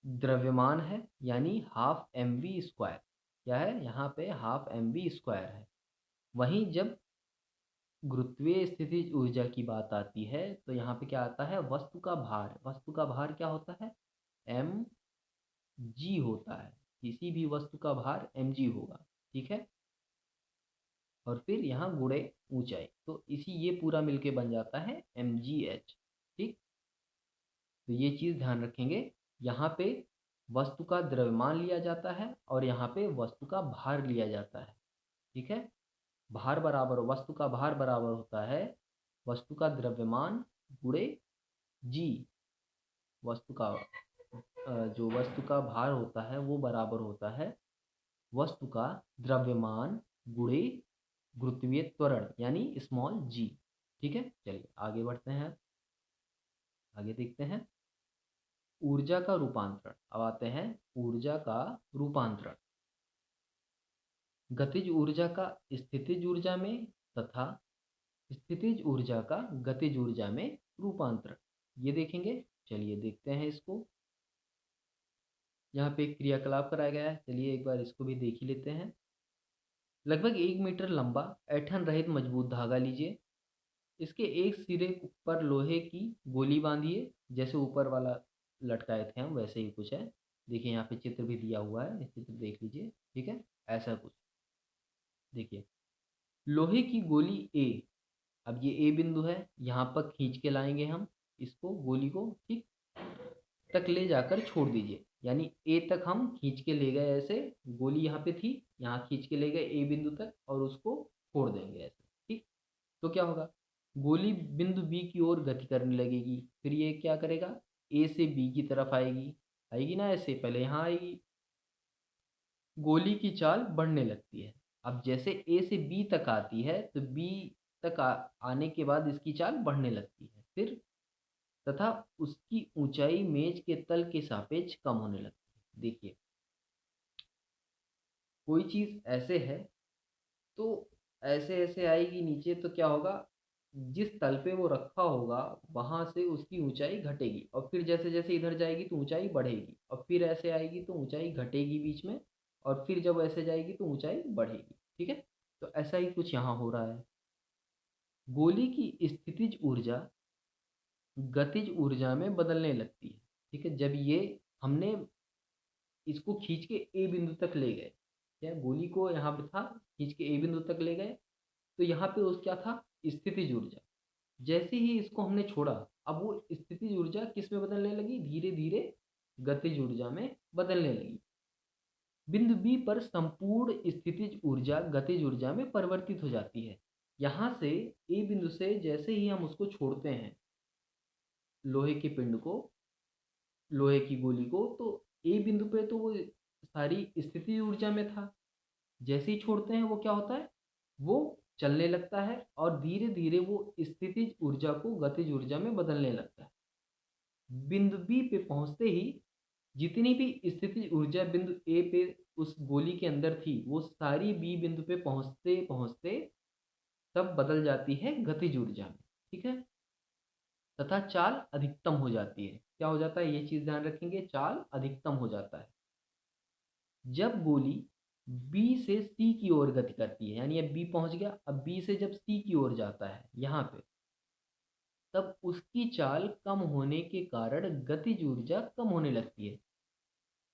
द्रव्यमान है, यानी हाफ एम वी स्क्वायर। क्या है? यहाँ पे हाफ एम वी स्क्वायर है। वहीं जब गुरुत्वीय स्थितिज ऊर्जा की बात आती है तो यहाँ पे क्या आता है? वस्तु का भार। वस्तु का भार क्या होता है? एम जी होता है। किसी भी वस्तु का भार एम जी होगा। ठीक है, और फिर यहाँ गुणे ऊंचाई, तो इसी ये पूरा मिलके बन जाता है एम जी एच। ठीक, तो ये चीज़ ध्यान रखेंगे। यहाँ पे वस्तु का द्रव्यमान लिया जाता है और यहाँ पे वस्तु का भार लिया जाता है। ठीक है, भार बराबर, वस्तु का भार बराबर होता है वस्तु का द्रव्यमान गुणे जी। वस्तु का जो वस्तु का भार होता है वो बराबर होता है वस्तु का द्रव्यमान गुणे गुरुत्वीय त्वरण, यानी स्मॉल जी। ठीक है, चलिए आगे बढ़ते हैं। आगे देखते हैं ऊर्जा का रूपांतरण। अब आते हैं ऊर्जा का रूपांतरण। गतिज ऊर्जा का स्थितिज ऊर्जा में तथा स्थितिज ऊर्जा का गतिज ऊर्जा में रूपांतरण, ये देखेंगे। चलिए देखते हैं इसको। यहाँ पे एक क्रियाकलाप कराया गया है, चलिए एक बार इसको भी देख ही लेते हैं। लगभग 1 मीटर लंबा ऐंठन रहित मजबूत धागा लीजिए। इसके एक सिरे पर लोहे की गोली बांधिए, जैसे ऊपर वाला लटकाए थे हम वैसे ही कुछ है। देखिए यहाँ पे चित्र भी दिया हुआ है, चित्र देख लीजिए। ठीक है, ऐसा कुछ देखिए, लोहे की गोली ए। अब ये ए बिंदु है, यहाँ पर खींच के लाएंगे हम इसको, गोली को ठीक तक ले जाकर छोड़ दीजिए। यानी ए तक हम खींच के ले गए ऐसे, गोली यहाँ पे थी, यहाँ खींच के ले गए ए बिंदु तक और उसको छोड़ देंगे ऐसे। ठीक, तो क्या होगा? गोली बिंदु बी की ओर गति करने लगेगी। फिर ये क्या करेगा? ए से बी की तरफ आएगी। आएगी ना, ऐसे पहले यहाँ आएगी। गोली की चाल बढ़ने लगती है। अब जैसे ए से बी तक आती है तो बी तक आने के बाद इसकी चाल बढ़ने लगती है। फिर तथा उसकी ऊंचाई मेज के तल के सापेक्ष कम होने लगती है। देखिए, कोई चीज़ ऐसे है तो ऐसे ऐसे आएगी नीचे, तो क्या होगा, जिस तल पे वो रखा होगा वहां से उसकी ऊंचाई घटेगी, और फिर जैसे जैसे इधर जाएगी तो ऊंचाई बढ़ेगी, और फिर ऐसे आएगी तो ऊंचाई घटेगी बीच में, और फिर जब ऐसे जाएगी तो ऊंचाई बढ़ेगी। ठीक है, तो ऐसा ही कुछ यहाँ हो रहा है। गोली की स्थितिज ऊर्जा गतिज ऊर्जा में बदलने लगती है। ठीक है, जब ये हमने इसको खींच के ए बिंदु तक ले गए, क्या गोली को यहाँ पे था, खींच के ए बिंदु तक ले गए, तो यहाँ पे उस क्या था, स्थितिज ऊर्जा। जैसे ही इसको हमने छोड़ा, अब वो स्थितिज ऊर्जा किस में बदलने लगी, धीरे धीरे गतिज ऊर्जा में बदलने लगी। बिंदु बी पर संपूर्ण स्थितिज ऊर्जा गतिज ऊर्जा में परिवर्तित हो जाती है। यहाँ से ए बिंदु से जैसे ही हम उसको छोड़ते हैं, लोहे के पिंड को, लोहे की गोली को, तो ए बिंदु पे तो वो सारी स्थितिज ऊर्जा में था। जैसे ही छोड़ते हैं वो क्या होता है, वो चलने लगता है और धीरे धीरे वो स्थितिज ऊर्जा को गतिज ऊर्जा में बदलने लगता है। बिंदु बी पे पहुंचते ही जितनी भी स्थितिज ऊर्जा बिंदु ए पे उस गोली के अंदर थी, वो सारी बी बिंदु पे पहुंचते पहुंचते तब बदल जाती है गतिज ऊर्जा में। ठीक है, तथा चाल अधिकतम हो जाती है। क्या हो जाता है, ये चीज ध्यान रखेंगे, चाल अधिकतम हो जाता है जब गोली बी से सी की ओर गति करती है। यानी अब बी पहुंच गया, अब बी से जब सी की ओर जाता है यहाँ पे, तब उसकी चाल कम होने के कारण गतिज ऊर्जा कम होने लगती है।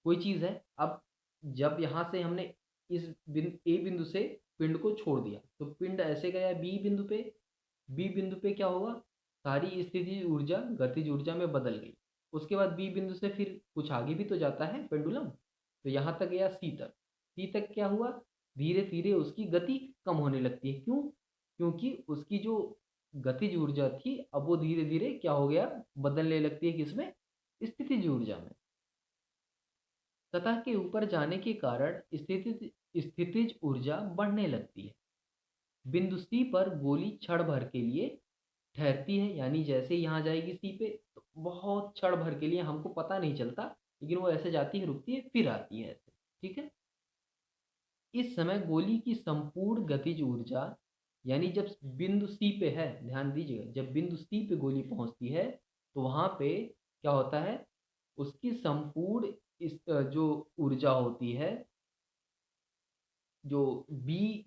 कोई चीज़ है, अब जब यहाँ से हमने इस ए बिंदु से पिंड को छोड़ दिया, तो पिंड ऐसे गया बी बिंदु पे, बी बिंदु पे क्या हुआ, सारी स्थिति ऊर्जा गतिज ऊर्जा में बदल गई। उसके बाद बी बिंदु से फिर कुछ आगे भी तो जाता है पेंडुलम, तो यहाँ तक गया सी तक। सी तक क्या हुआ, धीरे धीरे उसकी गति कम होने लगती है। क्यों, क्योंकि उसकी जो गतिज ऊर्जा थी, अब वो धीरे धीरे क्या हो गया, बदलने लगती है किसमें, स्थितिज ऊर्जा में। सतह के ऊपर जाने के कारण स्थितिज ऊर्जा बढ़ने लगती है। बिंदु सी पर गोली क्षण भर के लिए ठहरती है। यानी जैसे यहाँ जाएगी सी पे, तो बहुत क्षण भर के लिए, हमको पता नहीं चलता, लेकिन वो ऐसे जाती है, रुकती है, फिर आती है ऐसे। ठीक है, इस समय गोली की संपूर्ण गतिज ऊर्जा, यानी जब बिंदु सी पे है, ध्यान दीजिएगा, जब बिंदु सी पे गोली पहुंचती है तो वहां पे क्या होता है, उसकी संपूर्ण इस जो ऊर्जा होती है, जो बी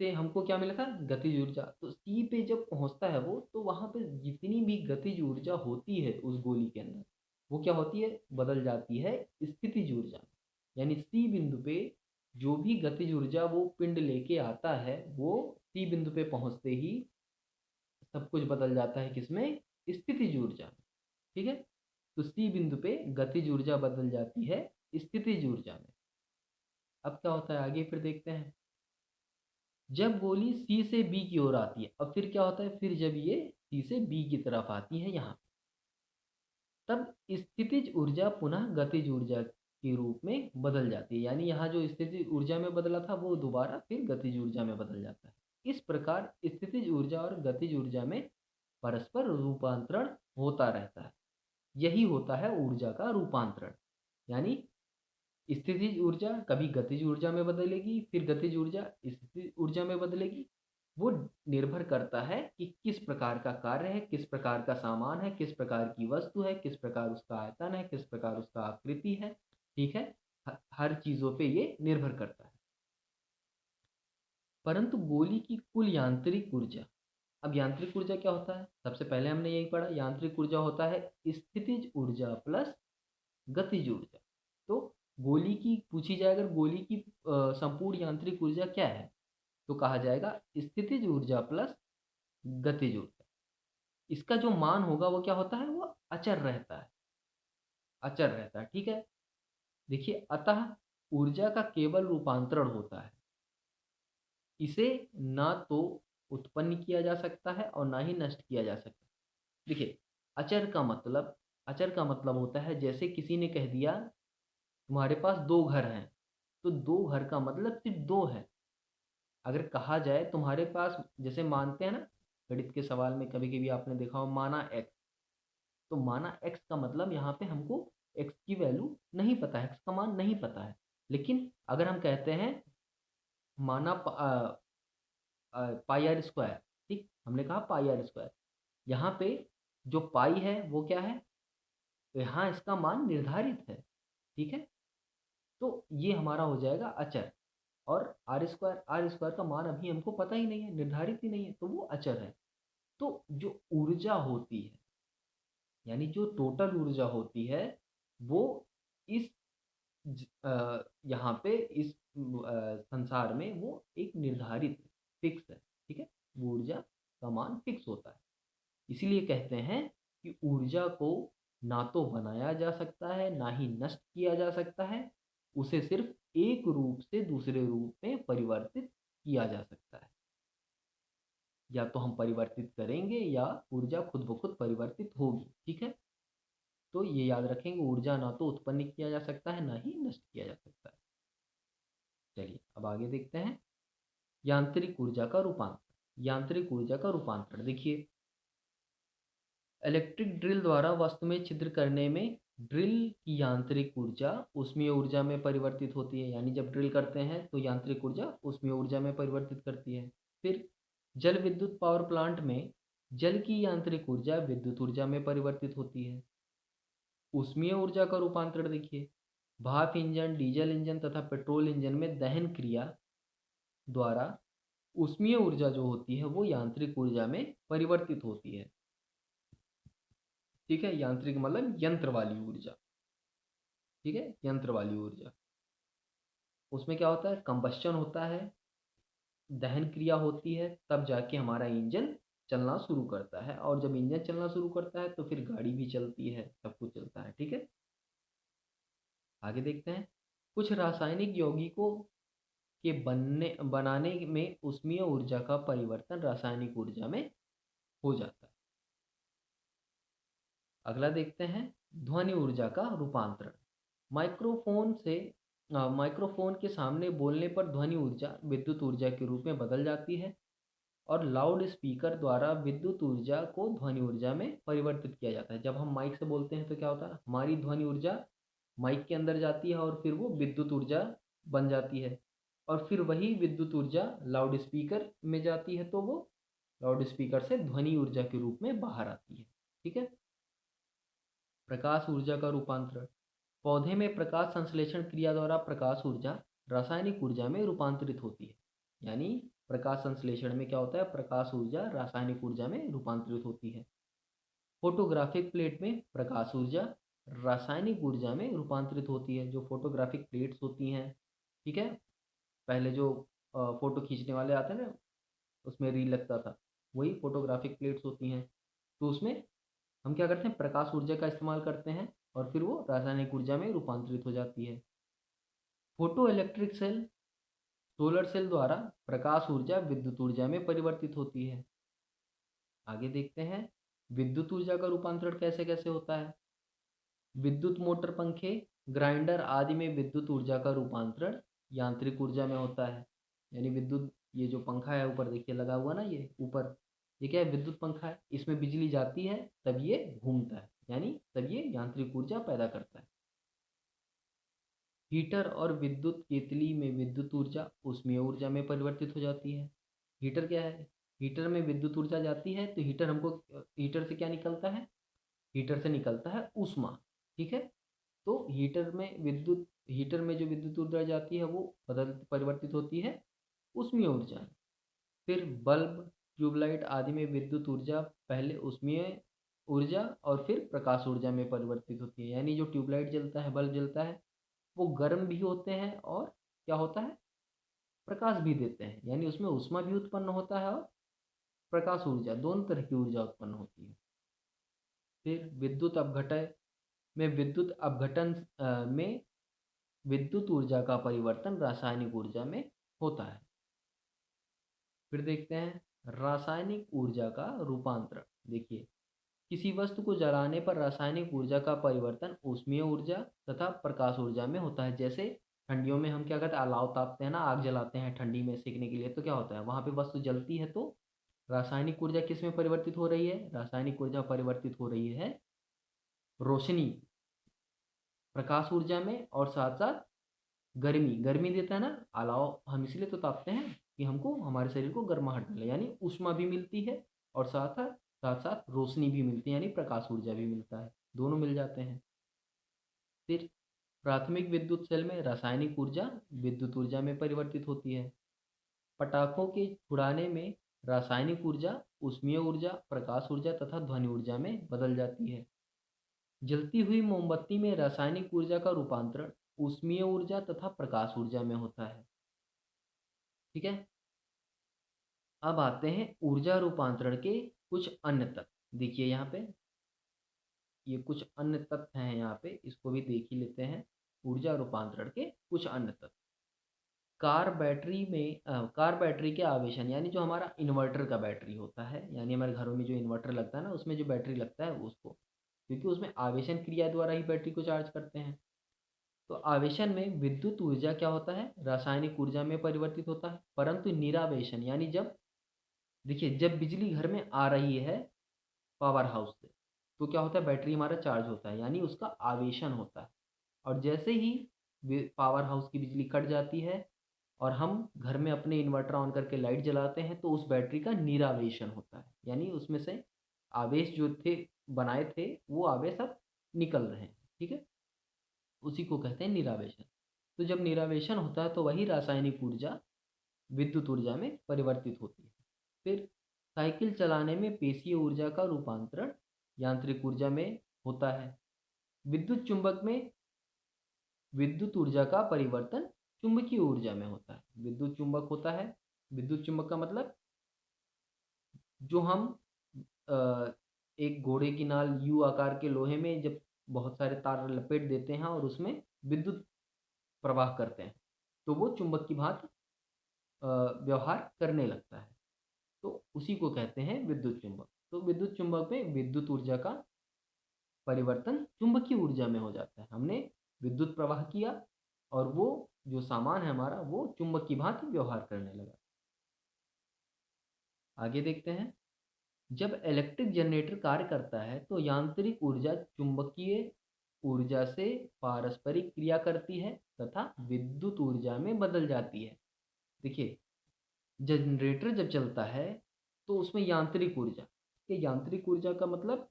से हमको क्या मिला था, गतिज ऊर्जा, तो सी पे जब पहुंचता है वो, तो वहां पे जितनी भी गतिज ऊर्जा होती है उस गोली के अंदर, वो क्या होती है, बदल जाती है स्थितिज ऊर्जा में। यानी सी बिंदु पे जो भी गतिज ऊर्जा वो पिंड लेके आता है, वो सी बिंदु पे पहुंचते ही सब कुछ बदल जाता है किसमें, स्थितिज ऊर्जा में। ठीक है, तो सी बिंदु पे गतिज ऊर्जा बदल जाती है स्थितिज ऊर्जा में। अब क्या होता है आगे फिर देखते हैं। जब गोली सी से बी की ओर आती है, अब फिर क्या होता है, फिर जब ये सी से बी की तरफ आती है यहाँ, तब स्थितिज ऊर्जा पुनः गतिज ऊर्जा के रूप में बदल जाती है। यानी यहाँ जो स्थितिज ऊर्जा में बदला था, वो दोबारा फिर गतिज ऊर्जा में बदल जाता है। इस प्रकार स्थितिज ऊर्जा और गतिज ऊर्जा में परस्पर रूपांतरण होता रहता है। यही होता है ऊर्जा का रूपांतरण। यानी स्थितिज ऊर्जा कभी गतिज ऊर्जा में बदलेगी, फिर गतिज ऊर्जा स्थितिज ऊर्जा में बदलेगी। वो निर्भर करता है कि किस प्रकार का कार्य है, किस प्रकार का सामान है, किस प्रकार की वस्तु है, किस प्रकार उसका आयतन है, किस प्रकार उसका आकृति है। ठीक है, हर चीजों पे ये निर्भर करता है। परंतु गोली की कुल यांत्रिक ऊर्जा, अब यांत्रिक ऊर्जा क्या होता है, सबसे पहले हमने यही पढ़ा, यांत्रिक ऊर्जा होता है स्थितिज ऊर्जा प्लस गतिज ऊर्जा। तो गोली की पूछी जाए अगर गोली की संपूर्ण यांत्रिक ऊर्जा क्या है, तो कहा जाएगा स्थितिज ऊर्जा प्लस गतिज ऊर्जा। इसका जो मान होगा वो क्या होता है, वो अचर रहता है, अचर रहता है। ठीक है, देखिए, अतः ऊर्जा का केवल रूपांतरण होता है, इसे ना तो उत्पन्न किया जा सकता है और ना ही नष्ट किया जा सकता। देखिए, अचर का मतलब, अचर का मतलब होता है, जैसे किसी ने कह दिया तुम्हारे पास दो घर हैं, तो दो घर का मतलब सिर्फ दो है। अगर कहा जाए तुम्हारे पास, जैसे मानते हैं ना, गणित के सवाल में कभी कभी आपने देखा हो, माना एक्स, तो माना x का मतलब यहाँ पे हमको x की वैल्यू नहीं पता है, x का मान नहीं पता है। लेकिन अगर हम कहते हैं माना पाई आर स्क्वायर, ठीक, हमने कहा पाई आर स्क्वायर, यहाँ पे जो पाई है वो क्या है, तो यहाँ इसका मान निर्धारित है, ठीक है। तो ये हमारा हो जाएगा अचर, और आर स्क्वायर का मान अभी हमको पता ही नहीं है, निर्धारित ही नहीं है, तो वो अचर है। तो जो ऊर्जा होती है, यानी जो टोटल ऊर्जा होती है, वो इस यहाँ पे इस संसार में वो एक निर्धारित फिक्स है, ठीक है। वो ऊर्जा का मान फिक्स होता है। इसीलिए कहते हैं कि ऊर्जा को ना तो बनाया जा सकता है, ना ही नष्ट किया जा सकता है, उसे सिर्फ एक रूप से दूसरे रूप में परिवर्तित किया जा सकता है। या तो हम परिवर्तित करेंगे या ऊर्जा खुद ब खुद परिवर्तित होगी, ठीक है। तो ये याद रखेंगे, ऊर्जा ना तो उत्पन्न किया जा सकता है, ना ही नष्ट किया जा सकता है। चलिए अब आगे देखते हैं यांत्रिक ऊर्जा का रूपांतरण। यांत्रिक ऊर्जा का रूपांतरण देखिए, इलेक्ट्रिक ड्रिल द्वारा वस्तु में छिद्र करने में ड्रिल की यांत्रिक ऊर्जा ऊष्मीय ऊर्जा में परिवर्तित होती है, यानी जब ड्रिल करते हैं तो यांत्रिक ऊर्जा ऊष्मीय ऊर्जा में परिवर्तित करती है। फिर जल विद्युत पावर प्लांट में जल की यांत्रिक ऊर्जा विद्युत ऊर्जा में परिवर्तित होती है। ऊष्मीय ऊर्जा का रूपांतरण देखिए, भाप इंजन, डीजल इंजन तथा पेट्रोल इंजन में दहन क्रिया द्वारा ऊष्मीय ऊर्जा जो होती है वो यांत्रिक ऊर्जा में परिवर्तित होती है, ठीक है। यांत्रिक मतलब यंत्र वाली ऊर्जा, ठीक है, यंत्र वाली ऊर्जा। उसमें क्या होता है, कंबस्चन होता है, दहन क्रिया होती है, तब जाके हमारा इंजन चलना शुरू करता है, और जब इंजन चलना शुरू करता है तो फिर गाड़ी भी चलती है, सब कुछ चलता है, ठीक है। आगे देखते हैं, कुछ रासायनिक यौगिकों के बनाने में ऊष्मीय ऊर्जा का परिवर्तन रासायनिक ऊर्जा में हो जाता है। अगला देखते हैं ध्वनि ऊर्जा का रूपांतरण। माइक्रोफोन के सामने बोलने पर ध्वनि ऊर्जा विद्युत ऊर्जा के रूप में बदल जाती है, और लाउड स्पीकर द्वारा विद्युत ऊर्जा को ध्वनि ऊर्जा में परिवर्तित किया जाता है। जब हम माइक से बोलते हैं तो क्या होता है, हमारी ध्वनि ऊर्जा माइक के अंदर जाती है और फिर वो विद्युत ऊर्जा बन जाती है, और फिर वही विद्युत ऊर्जा लाउड स्पीकर में जाती है, तो वो लाउड स्पीकर से ध्वनि ऊर्जा के रूप में बाहर आती है, ठीक है। प्रकाश ऊर्जा का रूपांतरण, पौधे में प्रकाश संश्लेषण क्रिया द्वारा प्रकाश ऊर्जा रासायनिक ऊर्जा में रूपांतरित होती है। यानी प्रकाश संश्लेषण में क्या होता है, प्रकाश ऊर्जा रासायनिक ऊर्जा में रूपांतरित होती है। फोटोग्राफिक प्लेट में प्रकाश ऊर्जा रासायनिक ऊर्जा में रूपांतरित होती है। जो फोटोग्राफिक प्लेट्स होती हैं, ठीक है, पहले जो फोटो खींचने वाले आते हैं ना, उसमें रील लगता था, वही फोटोग्राफिक प्लेट्स होती हैं। तो उसमें हम क्या करते हैं, प्रकाश ऊर्जा का इस्तेमाल करते हैं, और फिर वो रासायनिक ऊर्जा में रूपांतरित हो जाती है। Photo electric cell, solar cell द्वारा प्रकाश ऊर्जा विद्युत ऊर्जा में परिवर्तित होती है। आगे देखते हैं विद्युत ऊर्जा का रूपांतरण कैसे कैसे होता है। विद्युत मोटर, पंखे, ग्राइंडर आदि में विद्युत ऊर्जा का रूपांतरण यांत्रिक ऊर्जा में होता है। यानी विद्युत, ये जो पंखा है ऊपर देखिए लगा हुआ ना, ये ऊपर, ये क्या है, विद्युत पंखा है, इसमें बिजली जाती है तब ये घूमता है, यानी तब ये यांत्रिक ऊर्जा पैदा करता है। हीटर और विद्युत केतली में विद्युत ऊर्जा ऊष्मीय ऊर्जा में परिवर्तित हो जाती है। हीटर क्या है, हीटर में विद्युत ऊर्जा जाती है, तो हीटर से क्या निकलता है, हीटर से निकलता है ऊष्मा, ठीक है। तो हीटर में जो विद्युत ऊर्जा जाती है वो परिवर्तित होती है ऊष्मीय ऊर्जा में। फिर बल्ब, ट्यूबलाइट आदि में विद्युत ऊर्जा पहले ऊष्मीय ऊर्जा और फिर प्रकाश ऊर्जा में परिवर्तित होती है। यानी जो ट्यूबलाइट जलता है, बल्ब जलता है, वो गर्म भी होते हैं और क्या होता है, प्रकाश भी देते हैं, यानी उसमें ऊष्मा भी उत्पन्न होता है और प्रकाश ऊर्जा, दोनों तरह की ऊर्जा उत्पन्न होती है। फिर विद्युत अपघटन में विद्युत ऊर्जा का परिवर्तन रासायनिक ऊर्जा में होता है। फिर देखते हैं रासायनिक ऊर्जा का रूपांतरण। देखिए, किसी वस्तु को जलाने पर रासायनिक ऊर्जा का परिवर्तन ऊष्मीय ऊर्जा तथा प्रकाश ऊर्जा में होता है। जैसे ठंडियों में हम क्या करते हैं, अलाव तापते हैं ना, आग जलाते हैं ठंडी में सेकने के लिए, तो क्या होता है, वहाँ पे वस्तु जलती है, तो रासायनिक ऊर्जा किस में परिवर्तित हो रही है, रासायनिक ऊर्जा परिवर्तित हो रही है रोशनी प्रकाश ऊर्जा में, और साथ साथ गर्मी गर्मी देता है ना, अलाव हम इसलिए तो तापते हैं कि हमको हमारे शरीर को गर्माहट मिले, यानी ऊष्मा भी मिलती है और साथ साथ रोशनी भी मिलती है, यानी प्रकाश ऊर्जा भी मिलता है, दोनों मिल जाते हैं। फिर प्राथमिक विद्युत सेल में रासायनिक ऊर्जा विद्युत ऊर्जा में परिवर्तित होती है। पटाखों के छुड़ाने में रासायनिक ऊर्जा ऊष्मीय ऊर्जा, प्रकाश ऊर्जा तथा ध्वनि ऊर्जा में बदल जाती है। जलती हुई मोमबत्ती में रासायनिक ऊर्जा का रूपांतरण ऊष्मीय ऊर्जा तथा प्रकाश ऊर्जा में होता है। ठीक है। अब आते हैं ऊर्जा रूपांतरण के कुछ अन्य तत्व। देखिए यहाँ पे ये कुछ अन्य तत्व हैं, यहाँ पे इसको भी देख ही लेते हैं। ऊर्जा रूपांतरण के कुछ अन्य तत्व। कार बैटरी के आवेशन, यानी जो हमारा इन्वर्टर का बैटरी होता है, यानी हमारे घरों में जो इन्वर्टर लगता है ना, उसमें जो बैटरी लगता है उसको, क्योंकि उसमें आवेशन क्रिया द्वारा ही बैटरी को चार्ज करते हैं। तो आवेशन में विद्युत ऊर्जा क्या होता है, रासायनिक ऊर्जा में परिवर्तित होता है। परंतु निरावेशन, यानी जब देखिए जब बिजली घर में आ रही है पावर हाउस से, तो क्या होता है, बैटरी हमारा चार्ज होता है, यानी उसका आवेशन होता है। और जैसे ही पावर हाउस की बिजली कट जाती है और हम घर में अपने इन्वर्टर ऑन करके लाइट जलाते हैं, तो उस बैटरी का निरावेशन होता है, यानी उसमें से आवेश जो थे बनाए थे वो आवेश अब निकल रहे हैं। ठीक है, उसी को कहते हैं निरावेशन। तो जब निरावेशन होता है तो वही रासायनिक ऊर्जा विद्युत ऊर्जा में परिवर्तित होती है। फिर साइकिल चलाने में पेशीय ऊर्जा का रूपांतरण यांत्रिक ऊर्जा में होता है। विद्युत चुंबक में विद्युत ऊर्जा का परिवर्तन चुंबकीय ऊर्जा में होता है। विद्युत चुंबक होता है, विद्युत चुंबक का मतलब जो हम अ, एक घोड़े की नाल यू आकार के लोहे में जब बहुत सारे तार लपेट देते हैं और उसमें विद्युत प्रवाह करते हैं, तो वो चुंबक की भांति व्यवहार करने लगता है। तो उसी को कहते हैं विद्युत चुंबक। तो विद्युत चुंबक में विद्युत ऊर्जा का परिवर्तन चुंबकीय ऊर्जा में हो जाता है। हमने विद्युत प्रवाह किया और वो जो सामान है हमारा वो चुंबक की भांति व्यवहार करने लगा। आगे देखते हैं। जब इलेक्ट्रिक जनरेटर कार्य करता है तो यांत्रिक ऊर्जा चुंबकीय ऊर्जा से पारस्परिक क्रिया करती है तथा विद्युत ऊर्जा में बदल जाती है। देखिए जनरेटर जब चलता है तो उसमें यांत्रिक ऊर्जा, ये यांत्रिक ऊर्जा का मतलब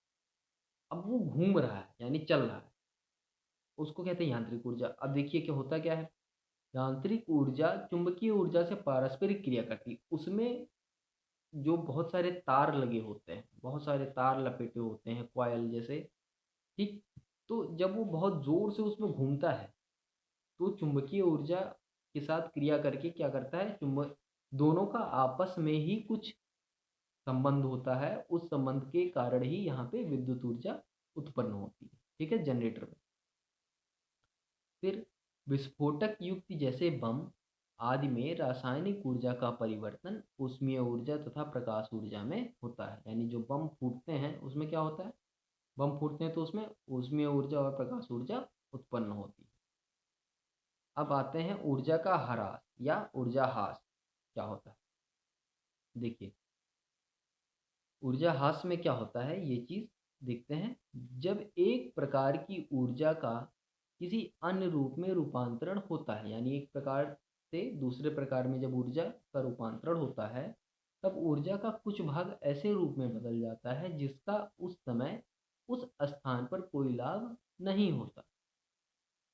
अब वो घूम रहा है यानी चल रहा है, उसको कहते हैं यांत्रिक ऊर्जा। अब देखिए क्या होता क्या है, यांत्रिक ऊर्जा चुंबकीय ऊर्जा से पारस्परिक क्रिया करती है। उसमें जो बहुत सारे तार लगे होते हैं, बहुत सारे तार लपेटे होते हैं कॉयल जैसे, ठीक। तो जब वो बहुत जोर से उसमें घूमता है तो चुंबकीय ऊर्जा के साथ क्रिया करके क्या करता है, चुंबक दोनों का आपस में ही कुछ संबंध होता है, उस संबंध के कारण ही यहाँ पे विद्युत ऊर्जा उत्पन्न होती है। ठीक है, जनरेटर में। फिर विस्फोटक युक्त जैसे बम आदि में रासायनिक ऊर्जा का परिवर्तन ऊष्मीय ऊर्जा तथा प्रकाश ऊर्जा में होता है। यानी जो बम फूटते हैं उसमें क्या होता है, बम फूटते हैं तो उसमें ऊष्मीय ऊर्जा और प्रकाश ऊर्जा उत्पन्न होती है। अब आते हैं ऊर्जा का ह्रास या ऊर्जा ह्रास क्या होता है। देखिए ऊर्जा ह्रास में क्या होता है ये चीज देखते हैं। जब एक प्रकार की ऊर्जा का किसी अन्य रूप में रूपांतरण होता है, यानी एक प्रकार से दूसरे प्रकार में जब ऊर्जा का रूपांतरण होता है, तब ऊर्जा का कुछ भाग ऐसे रूप में बदल जाता है जिसका उस समय उस स्थान पर कोई लाभ नहीं होता।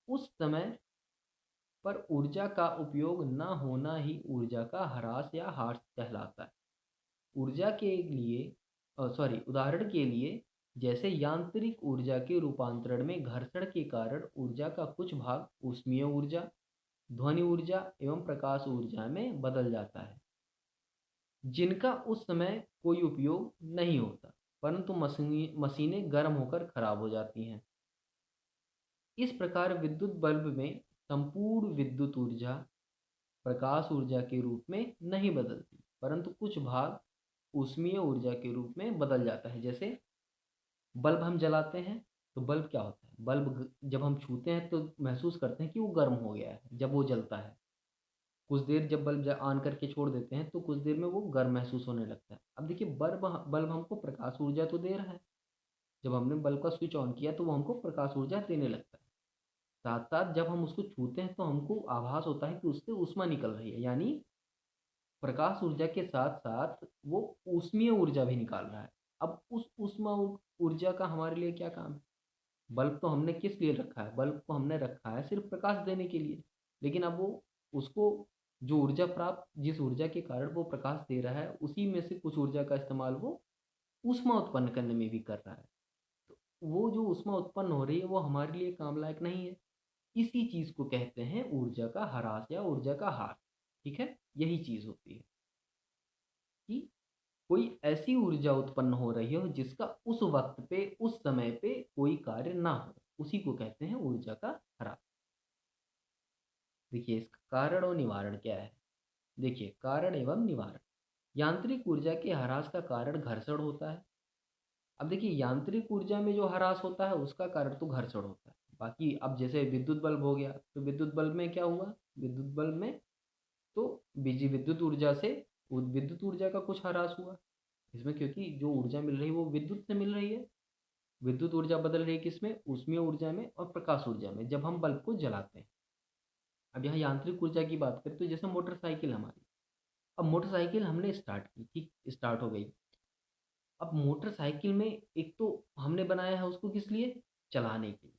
उस समय पर ऊर्जा का उपयोग न होना ही ऊर्जा का ह्रास या ह्रास कहलाता है। ऊर्जा के लिए उदाहरण के लिए जैसे यांत्रिक ऊर्जा के रूपांतरण में घर्षण के कारण ऊर्जा का कुछ भाग ऊष्मीय ऊर्जा, ध्वनि ऊर्जा एवं प्रकाश ऊर्जा में बदल जाता है, जिनका उस समय कोई उपयोग नहीं होता, परंतु मशीनें गर्म होकर खराब हो जाती हैं। इस प्रकार विद्युत बल्ब में संपूर्ण विद्युत ऊर्जा प्रकाश ऊर्जा के रूप में नहीं बदलती, परंतु कुछ भाग ऊष्मीय ऊर्जा के रूप में बदल जाता है। जैसे बल्ब हम जलाते हैं तो बल्ब क्या होता है, जब हम छूते हैं तो महसूस करते हैं कि वो गर्म हो गया है जब वो जलता है। कुछ देर जब ऑन करके छोड़ देते हैं तो कुछ देर में वो गर्म महसूस होने लगता है। अब देखिए बल्ब बल्ब हमको प्रकाश ऊर्जा तो दे रहा है, जब हमने बल्ब का स्विच ऑन किया तो वो हमको प्रकाश ऊर्जा देने लगता है। साथ साथ जब हम उसको छूते हैं तो हमको आभास होता है कि उससे ऊष्मा निकल रही है, यानी प्रकाश ऊर्जा के साथ साथ वो ऊष्मीय ऊर्जा भी निकाल रहा है। अब उस ऊष्मा ऊर्जा का हमारे लिए क्या काम है? बल्ब तो हमने किस लिए रखा है? बल्ब को हमने रखा है सिर्फ प्रकाश देने के लिए। लेकिन अब वो उसको जो ऊर्जा प्राप्त जिस ऊर्जा के कारण वो प्रकाश दे रहा है उसी में से कुछ ऊर्जा का इस्तेमाल वो ऊष्मा उत्पन्न करने में भी कर रहा है। तो वो जो ऊष्मा उत्पन्न हो रही है वो हमारे लिए काम लायक नहीं है। इसी चीज़ को कहते हैं ऊर्जा का ह्रास या ऊर्जा का हार। ठीक है, यही चीज़ होती है कि कोई ऐसी ऊर्जा उत्पन्न हो रही हो जिसका उस वक्त पे उस समय पे कोई कार्य ना हो, उसी को कहते हैं ऊर्जा का ह्रास। देखिए इसका कारण और निवारण क्या है। देखिए कारण एवं निवारण। यांत्रिक ऊर्जा के ह्रास का कारण घर्षण होता है। अब देखिए यांत्रिक ऊर्जा में जो ह्रास होता है उसका कारण तो घर्षण होता है। बाकी अब जैसे विद्युत बल्ब हो गया तो विद्युत बल्ब में क्या हुआ? विद्युत बल्ब में तो बिजली विद्युत ऊर्जा से विद्युत ऊर्जा का कुछ ह्रास हुआ इसमें, क्योंकि जो ऊर्जा मिल रही है वो विद्युत से मिल रही है। विद्युत ऊर्जा बदल रही है किसमें? ऊष्मीय ऊर्जा में और प्रकाश ऊर्जा में, जब हम बल्ब को जलाते हैं। अब यहाँ यांत्रिक ऊर्जा की बात करें तो जैसे मोटरसाइकिल हमारी, अब मोटरसाइकिल हमने स्टार्ट की, ठीक, स्टार्ट हो गई। अब मोटरसाइकिल में एक तो हमने बनाया है उसको किस लिए? चलाने के लिए।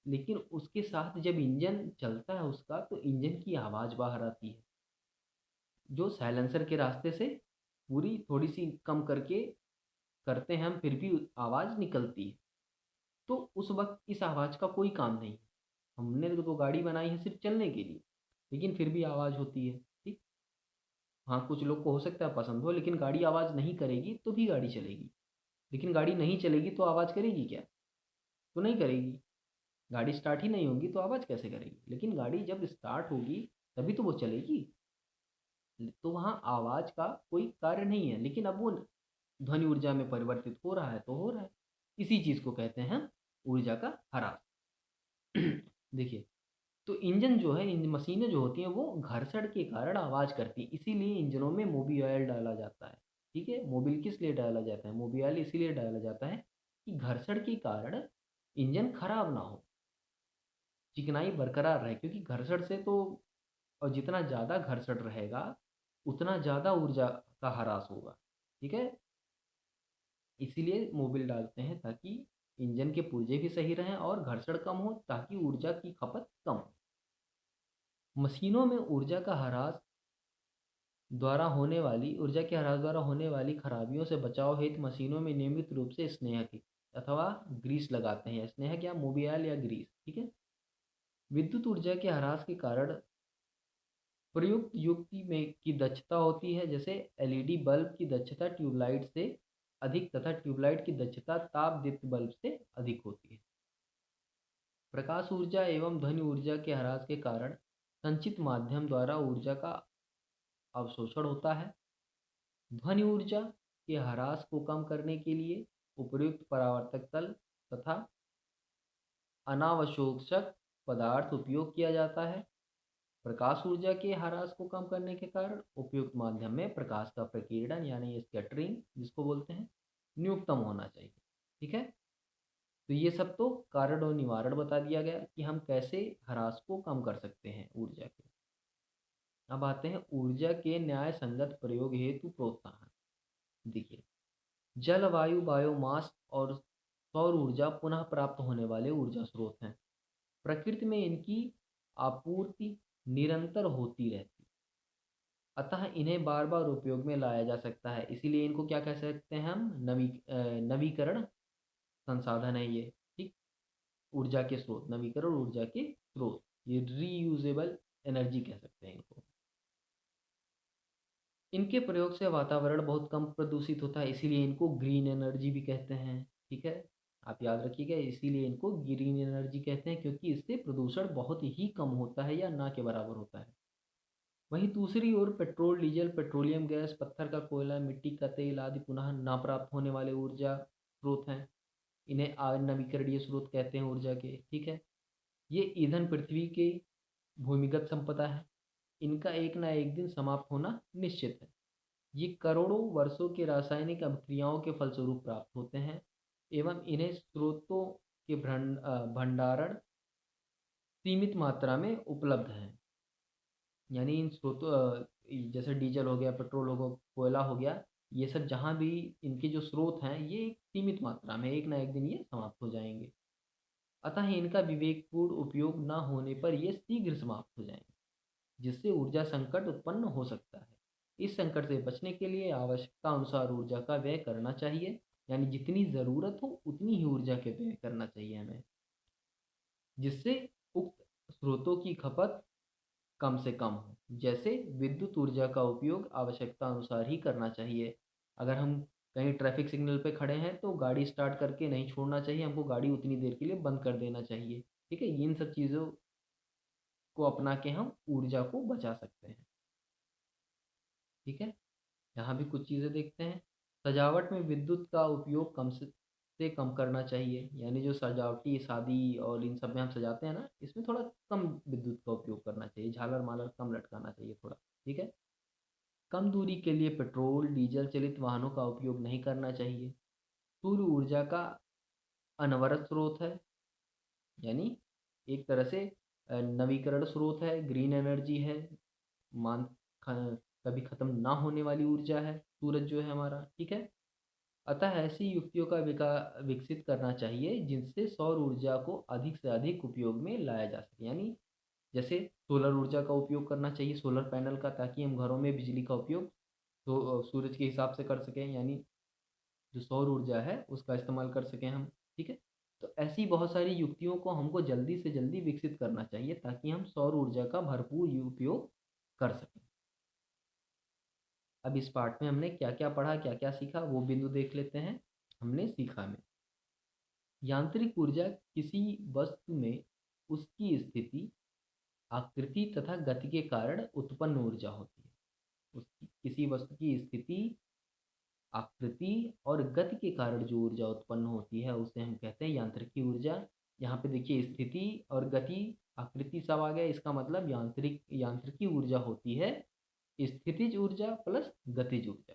लेकिन उसके साथ जब इंजन चलता है उसका तो इंजन की आवाज़ बाहर आती है, जो साइलेंसर के रास्ते से पूरी थोड़ी सी कम करके करते हैं हम, फिर भी आवाज़ निकलती है। तो उस वक्त इस आवाज़ का कोई काम नहीं है। हमने तो गाड़ी बनाई है सिर्फ चलने के लिए, लेकिन फिर भी आवाज़ होती है, ठीक। हाँ, कुछ लोग को हो सकता है पसंद हो, लेकिन गाड़ी आवाज़ नहीं करेगी तो भी गाड़ी चलेगी। लेकिन गाड़ी नहीं चलेगी तो आवाज़ करेगी क्या? तो नहीं करेगी। गाड़ी स्टार्ट ही नहीं होगी तो आवाज़ कैसे करेगी? लेकिन गाड़ी जब स्टार्ट होगी तभी तो वो चलेगी। तो वहाँ आवाज़ का कोई कार्य नहीं है, लेकिन अब वो ध्वनि ऊर्जा में परिवर्तित हो रहा है तो हो रहा है। इसी चीज़ को कहते हैं ऊर्जा का ह्रास। देखिए, तो इंजन जो है, इंजन मशीनें जो होती हैं वो घर्षण के कारण आवाज़ करती हैं, इसीलिए इंजनों में मोबिल डाला जाता है। ठीक है, मोबिल किस लिए डाला जाता है? मोबिल इसीलिए डाला जाता है कि घर्षण के कारण इंजन खराब ना हो, चिकनाई बरकरार रहे, क्योंकि घर्षण से तो और जितना ज़्यादा घर्षण रहेगा उतना ज़्यादा ऊर्जा का ह्रास होगा। ठीक है, इसीलिए मोबिल डालते हैं ताकि इंजन के पुर्जे भी सही रहें और घर्षण कम हो, ताकि ऊर्जा की खपत कम हो। मशीनों में ऊर्जा के ह्रास द्वारा होने वाली खराबियों से बचाव हेतु मशीनों में नियमित रूप से स्नेहक अथवा ग्रीस लगाते हैं। स्नेहक या मोबियाल या ग्रीस, ठीक है। विद्युत ऊर्जा के ह्रास के कारण प्रयुक्त युक्ति में की दक्षता होती है, जैसे एलईडी बल्ब की दक्षता ट्यूबलाइट से अधिक तथा ट्यूबलाइट की दक्षता ताप दीप्त बल्ब से अधिक होती है। प्रकाश ऊर्जा एवं ध्वनि ऊर्जा के ह्रास के कारण संचित माध्यम द्वारा ऊर्जा का अवशोषण होता है। ध्वनि ऊर्जा के ह्रास को कम करने के लिए उपयुक्त परावर्तक तल तथा अनावशोषक पदार्थ उपयोग किया जाता है। प्रकाश ऊर्जा के ह्रास को कम करने के कारण उपयुक्त माध्यम में प्रकाश का प्रकीर्णन यानी स्कैटरिंग जिसको बोलते हैं न्यूनतम होना चाहिए। ठीक है, तो ये सब तो कारण और निवारण बता दिया गया कि हम कैसे ह्रास को कम कर सकते हैं ऊर्जा के। अब आते हैं ऊर्जा के न्याय संगत प्रयोग हेतु प्रोत्साहन। देखिए, जलवायु बायोमास और सौर ऊर्जा पुनः प्राप्त होने वाले ऊर्जा स्रोत हैं। प्रकृति में इनकी आपूर्ति निरंतर होती रहती, अतः इन्हें बार बार उपयोग में लाया जा सकता है। इसीलिए इनको क्या कह सकते हैं हम? नवीकरण संसाधन है ये, ठीक। ऊर्जा के स्रोत, नवीकरण ऊर्जा के स्रोत, ये रीयूजेबल एनर्जी कह सकते हैं इनको। इनके प्रयोग से वातावरण बहुत कम प्रदूषित होता है, इसीलिए इनको ग्रीन एनर्जी भी कहते हैं। ठीक है, आप याद रखिएगा, इसीलिए इनको ग्रीन एनर्जी कहते हैं, क्योंकि इससे प्रदूषण बहुत ही कम होता है या ना के बराबर होता है। वहीं दूसरी ओर पेट्रोल, डीजल, पेट्रोलियम गैस, पत्थर का कोयला, मिट्टी का तेल आदि पुनः ना प्राप्त होने वाले ऊर्जा स्रोत हैं। इन्हें नवीकरणीय स्रोत कहते हैं ऊर्जा के। ठीक है, ये ईंधन पृथ्वी की भूमिगत संपदा है, इनका एक ना एक दिन समाप्त होना निश्चित है। ये करोड़ों वर्षों के रासायनिक अभिक्रियाओं के फलस्वरूप प्राप्त होते हैं। एवं इन्हें स्रोतों के भंडारण सीमित मात्रा में उपलब्ध हैं। यानी इन स्रोतों जैसे डीजल हो गया, पेट्रोल हो गया, कोयला हो गया, ये सब जहाँ भी इनके जो स्रोत हैं ये एक सीमित मात्रा में, एक ना एक दिन ये समाप्त हो जाएंगे। अतः इनका विवेकपूर्ण उपयोग न होने पर ये शीघ्र समाप्त हो जाएंगे, जिससे ऊर्जा संकट उत्पन्न हो सकता है। इस संकट से बचने के लिए आवश्यकता अनुसार ऊर्जा का व्यय करना चाहिए। यानी जितनी ज़रूरत हो उतनी ही ऊर्जा के व्यय करना चाहिए हमें, जिससे उक्त स्रोतों की खपत कम से कम हो। जैसे विद्युत ऊर्जा का उपयोग आवश्यकता अनुसार ही करना चाहिए। अगर हम कहीं ट्रैफिक सिग्नल पे खड़े हैं तो गाड़ी स्टार्ट करके नहीं छोड़ना चाहिए, हमको गाड़ी उतनी देर के लिए बंद कर देना चाहिए। ठीक है, इन सब चीज़ों को अपना के हम ऊर्जा को बचा सकते हैं। ठीक है, यहाँ भी कुछ चीज़ें देखते हैं। सजावट में विद्युत का उपयोग कम से कम करना चाहिए। यानी जो सजावटी शादी और इन सब में हम सजाते हैं ना, इसमें थोड़ा कम विद्युत का उपयोग करना चाहिए, झालर मालर कम लटकाना चाहिए थोड़ा। ठीक है, कम दूरी के लिए पेट्रोल डीजल चलित वाहनों का उपयोग नहीं करना चाहिए। सूर्य ऊर्जा का अनवरत स्रोत है, यानी एक तरह से नवीकरण स्रोत है, ग्रीन एनर्जी है, मान कभी खत्म ना होने वाली ऊर्जा है सूरज जो है हमारा। ठीक है, अतः ऐसी युक्तियों का विकसित करना चाहिए जिनसे सौर ऊर्जा को अधिक से अधिक उपयोग में लाया जा सके। यानी जैसे सोलर ऊर्जा का उपयोग करना चाहिए, सोलर पैनल का, ताकि हम घरों में बिजली का उपयोग तो सूरज के हिसाब से कर सकें, यानी जो सौर ऊर्जा है उसका इस्तेमाल कर सकें हम। ठीक है, तो ऐसी बहुत सारी युक्तियों को हमको जल्दी से जल्दी विकसित करना चाहिए ताकि हम सौर ऊर्जा का भरपूर उपयोग कर सकें। अब इस पार्ट में हमने क्या क्या पढ़ा, क्या क्या सीखा, वो बिंदु देख लेते हैं। हमने सीखा में यांत्रिक ऊर्जा किसी वस्तु में उसकी स्थिति, आकृति तथा गति के कारण उत्पन्न ऊर्जा होती है। उसकी किसी वस्तु की स्थिति, आकृति और गति के कारण जो ऊर्जा उत्पन्न होती है उसे हम कहते हैं यांत्रिकी ऊर्जा। यहाँ पे देखिए स्थिति और गति, आकृति सब आ गया, इसका मतलब यांत्रिकी ऊर्जा होती है स्थितिज ऊर्जा प्लस गतिज ऊर्जा।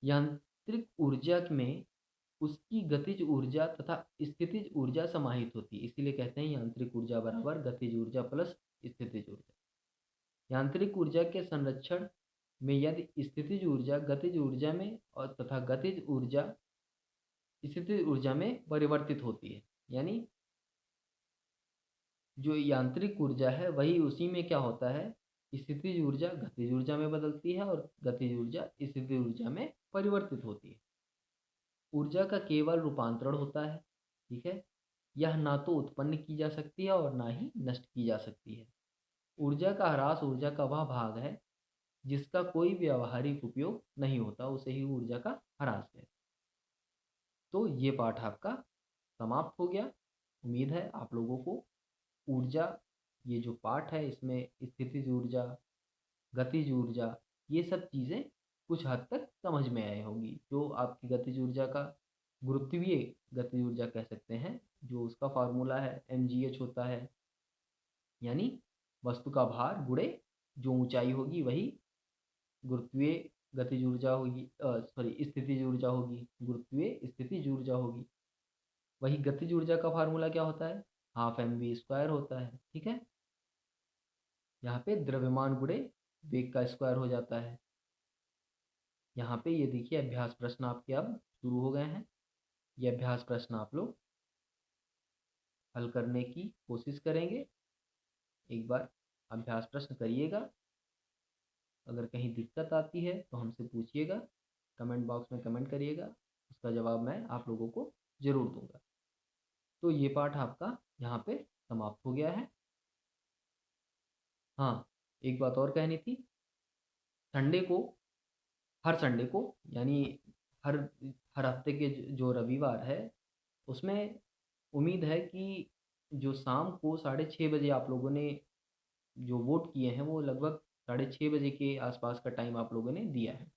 यांत्रिक ऊर्जा में उसकी गतिज ऊर्जा तथा स्थितिज ऊर्जा समाहित होती है, इसीलिए कहते हैं यांत्रिक ऊर्जा बराबर गतिज ऊर्जा प्लस स्थितिज ऊर्जा। यांत्रिक ऊर्जा के संरक्षण में यदि स्थितिज ऊर्जा गतिज ऊर्जा में और तथा गतिज ऊर्जा स्थितिज ऊर्जा में परिवर्तित होती है, यानी जो यांत्रिक ऊर्जा है वही उसी में क्या होता है, स्थितिज ऊर्जा गतिज ऊर्जा में बदलती है और गतिज ऊर्जा स्थितिज ऊर्जा में परिवर्तित होती है। ऊर्जा का केवल रूपांतरण होता है। ठीक है, यह ना तो उत्पन्न की जा सकती है और ना ही नष्ट की जा सकती है। ऊर्जा का ह्रास ऊर्जा का वह भाग है जिसका कोई व्यावहारिक उपयोग नहीं होता, उसे ही ऊर्जा का ह्रास है। तो ये पाठ आपका समाप्त हो गया। उम्मीद है आप लोगों को ऊर्जा, ये जो पाठ है इसमें स्थितिज ऊर्जा, गतिज ऊर्जा, ये सब चीज़ें कुछ हद तक समझ में आई होंगी। जो आपकी गतिज ऊर्जा का गुरुत्वीय गतिज ऊर्जा कह सकते हैं, जो उसका फार्मूला है mgh होता है, यानी वस्तु का भार गुणे जो ऊंचाई होगी वही गुरुत्वीय गतिज ऊर्जा होगी, सॉरी स्थितिज ऊर्जा होगी, गुरुत्वीय स्थितिज ऊर्जा होगी। वही गतिज ऊर्जा का फार्मूला क्या होता है, हाफ एम वी स्क्वायर होता है। ठीक है, यहाँ पे द्रव्यमान गुणे वेग का स्क्वायर हो जाता है। यहाँ पे ये देखिए अभ्यास प्रश्न आपके अब शुरू हो गए हैं। ये अभ्यास प्रश्न आप लोग हल करने की कोशिश करेंगे। एक बार अभ्यास प्रश्न करिएगा, अगर कहीं दिक्कत आती है तो हमसे पूछिएगा, कमेंट बॉक्स में कमेंट करिएगा, उसका जवाब मैं आप लोगों को ज़रूर दूंगा। तो ये पाठ आपका यहाँ पे समाप्त हो गया है। हाँ, एक बात और कहनी थी। संडे को, हर संडे को, यानी हर हर हफ्ते के जो रविवार है उसमें उम्मीद है कि जो शाम को 6:30 बजे आप लोगों ने जो वोट किए हैं वो लगभग 6:30 बजे के आसपास का टाइम आप लोगों ने दिया है।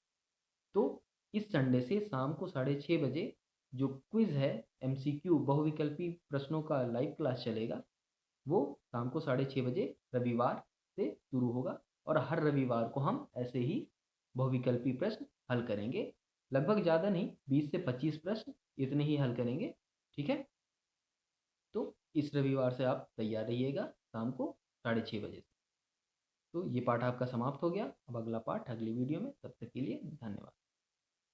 तो इस संडे से शाम को 6:30 बजे जो क्विज़ है, एमसीक्यू बहुविकल्पी प्रश्नों का लाइव क्लास चलेगा, वो शाम को 6:30 बजे रविवार से शुरू होगा और हर रविवार को हम ऐसे ही बहुविकल्पी प्रश्न हल करेंगे लगभग ज़्यादा नहीं, 20 से 25 प्रश्न इतने ही हल करेंगे। ठीक है, तो इस रविवार से आप तैयार रहिएगा शाम को 6:30 बजे से। तो ये पाठ आपका समाप्त हो गया। अब अगला पाठ अगली वीडियो में, तब तक के लिए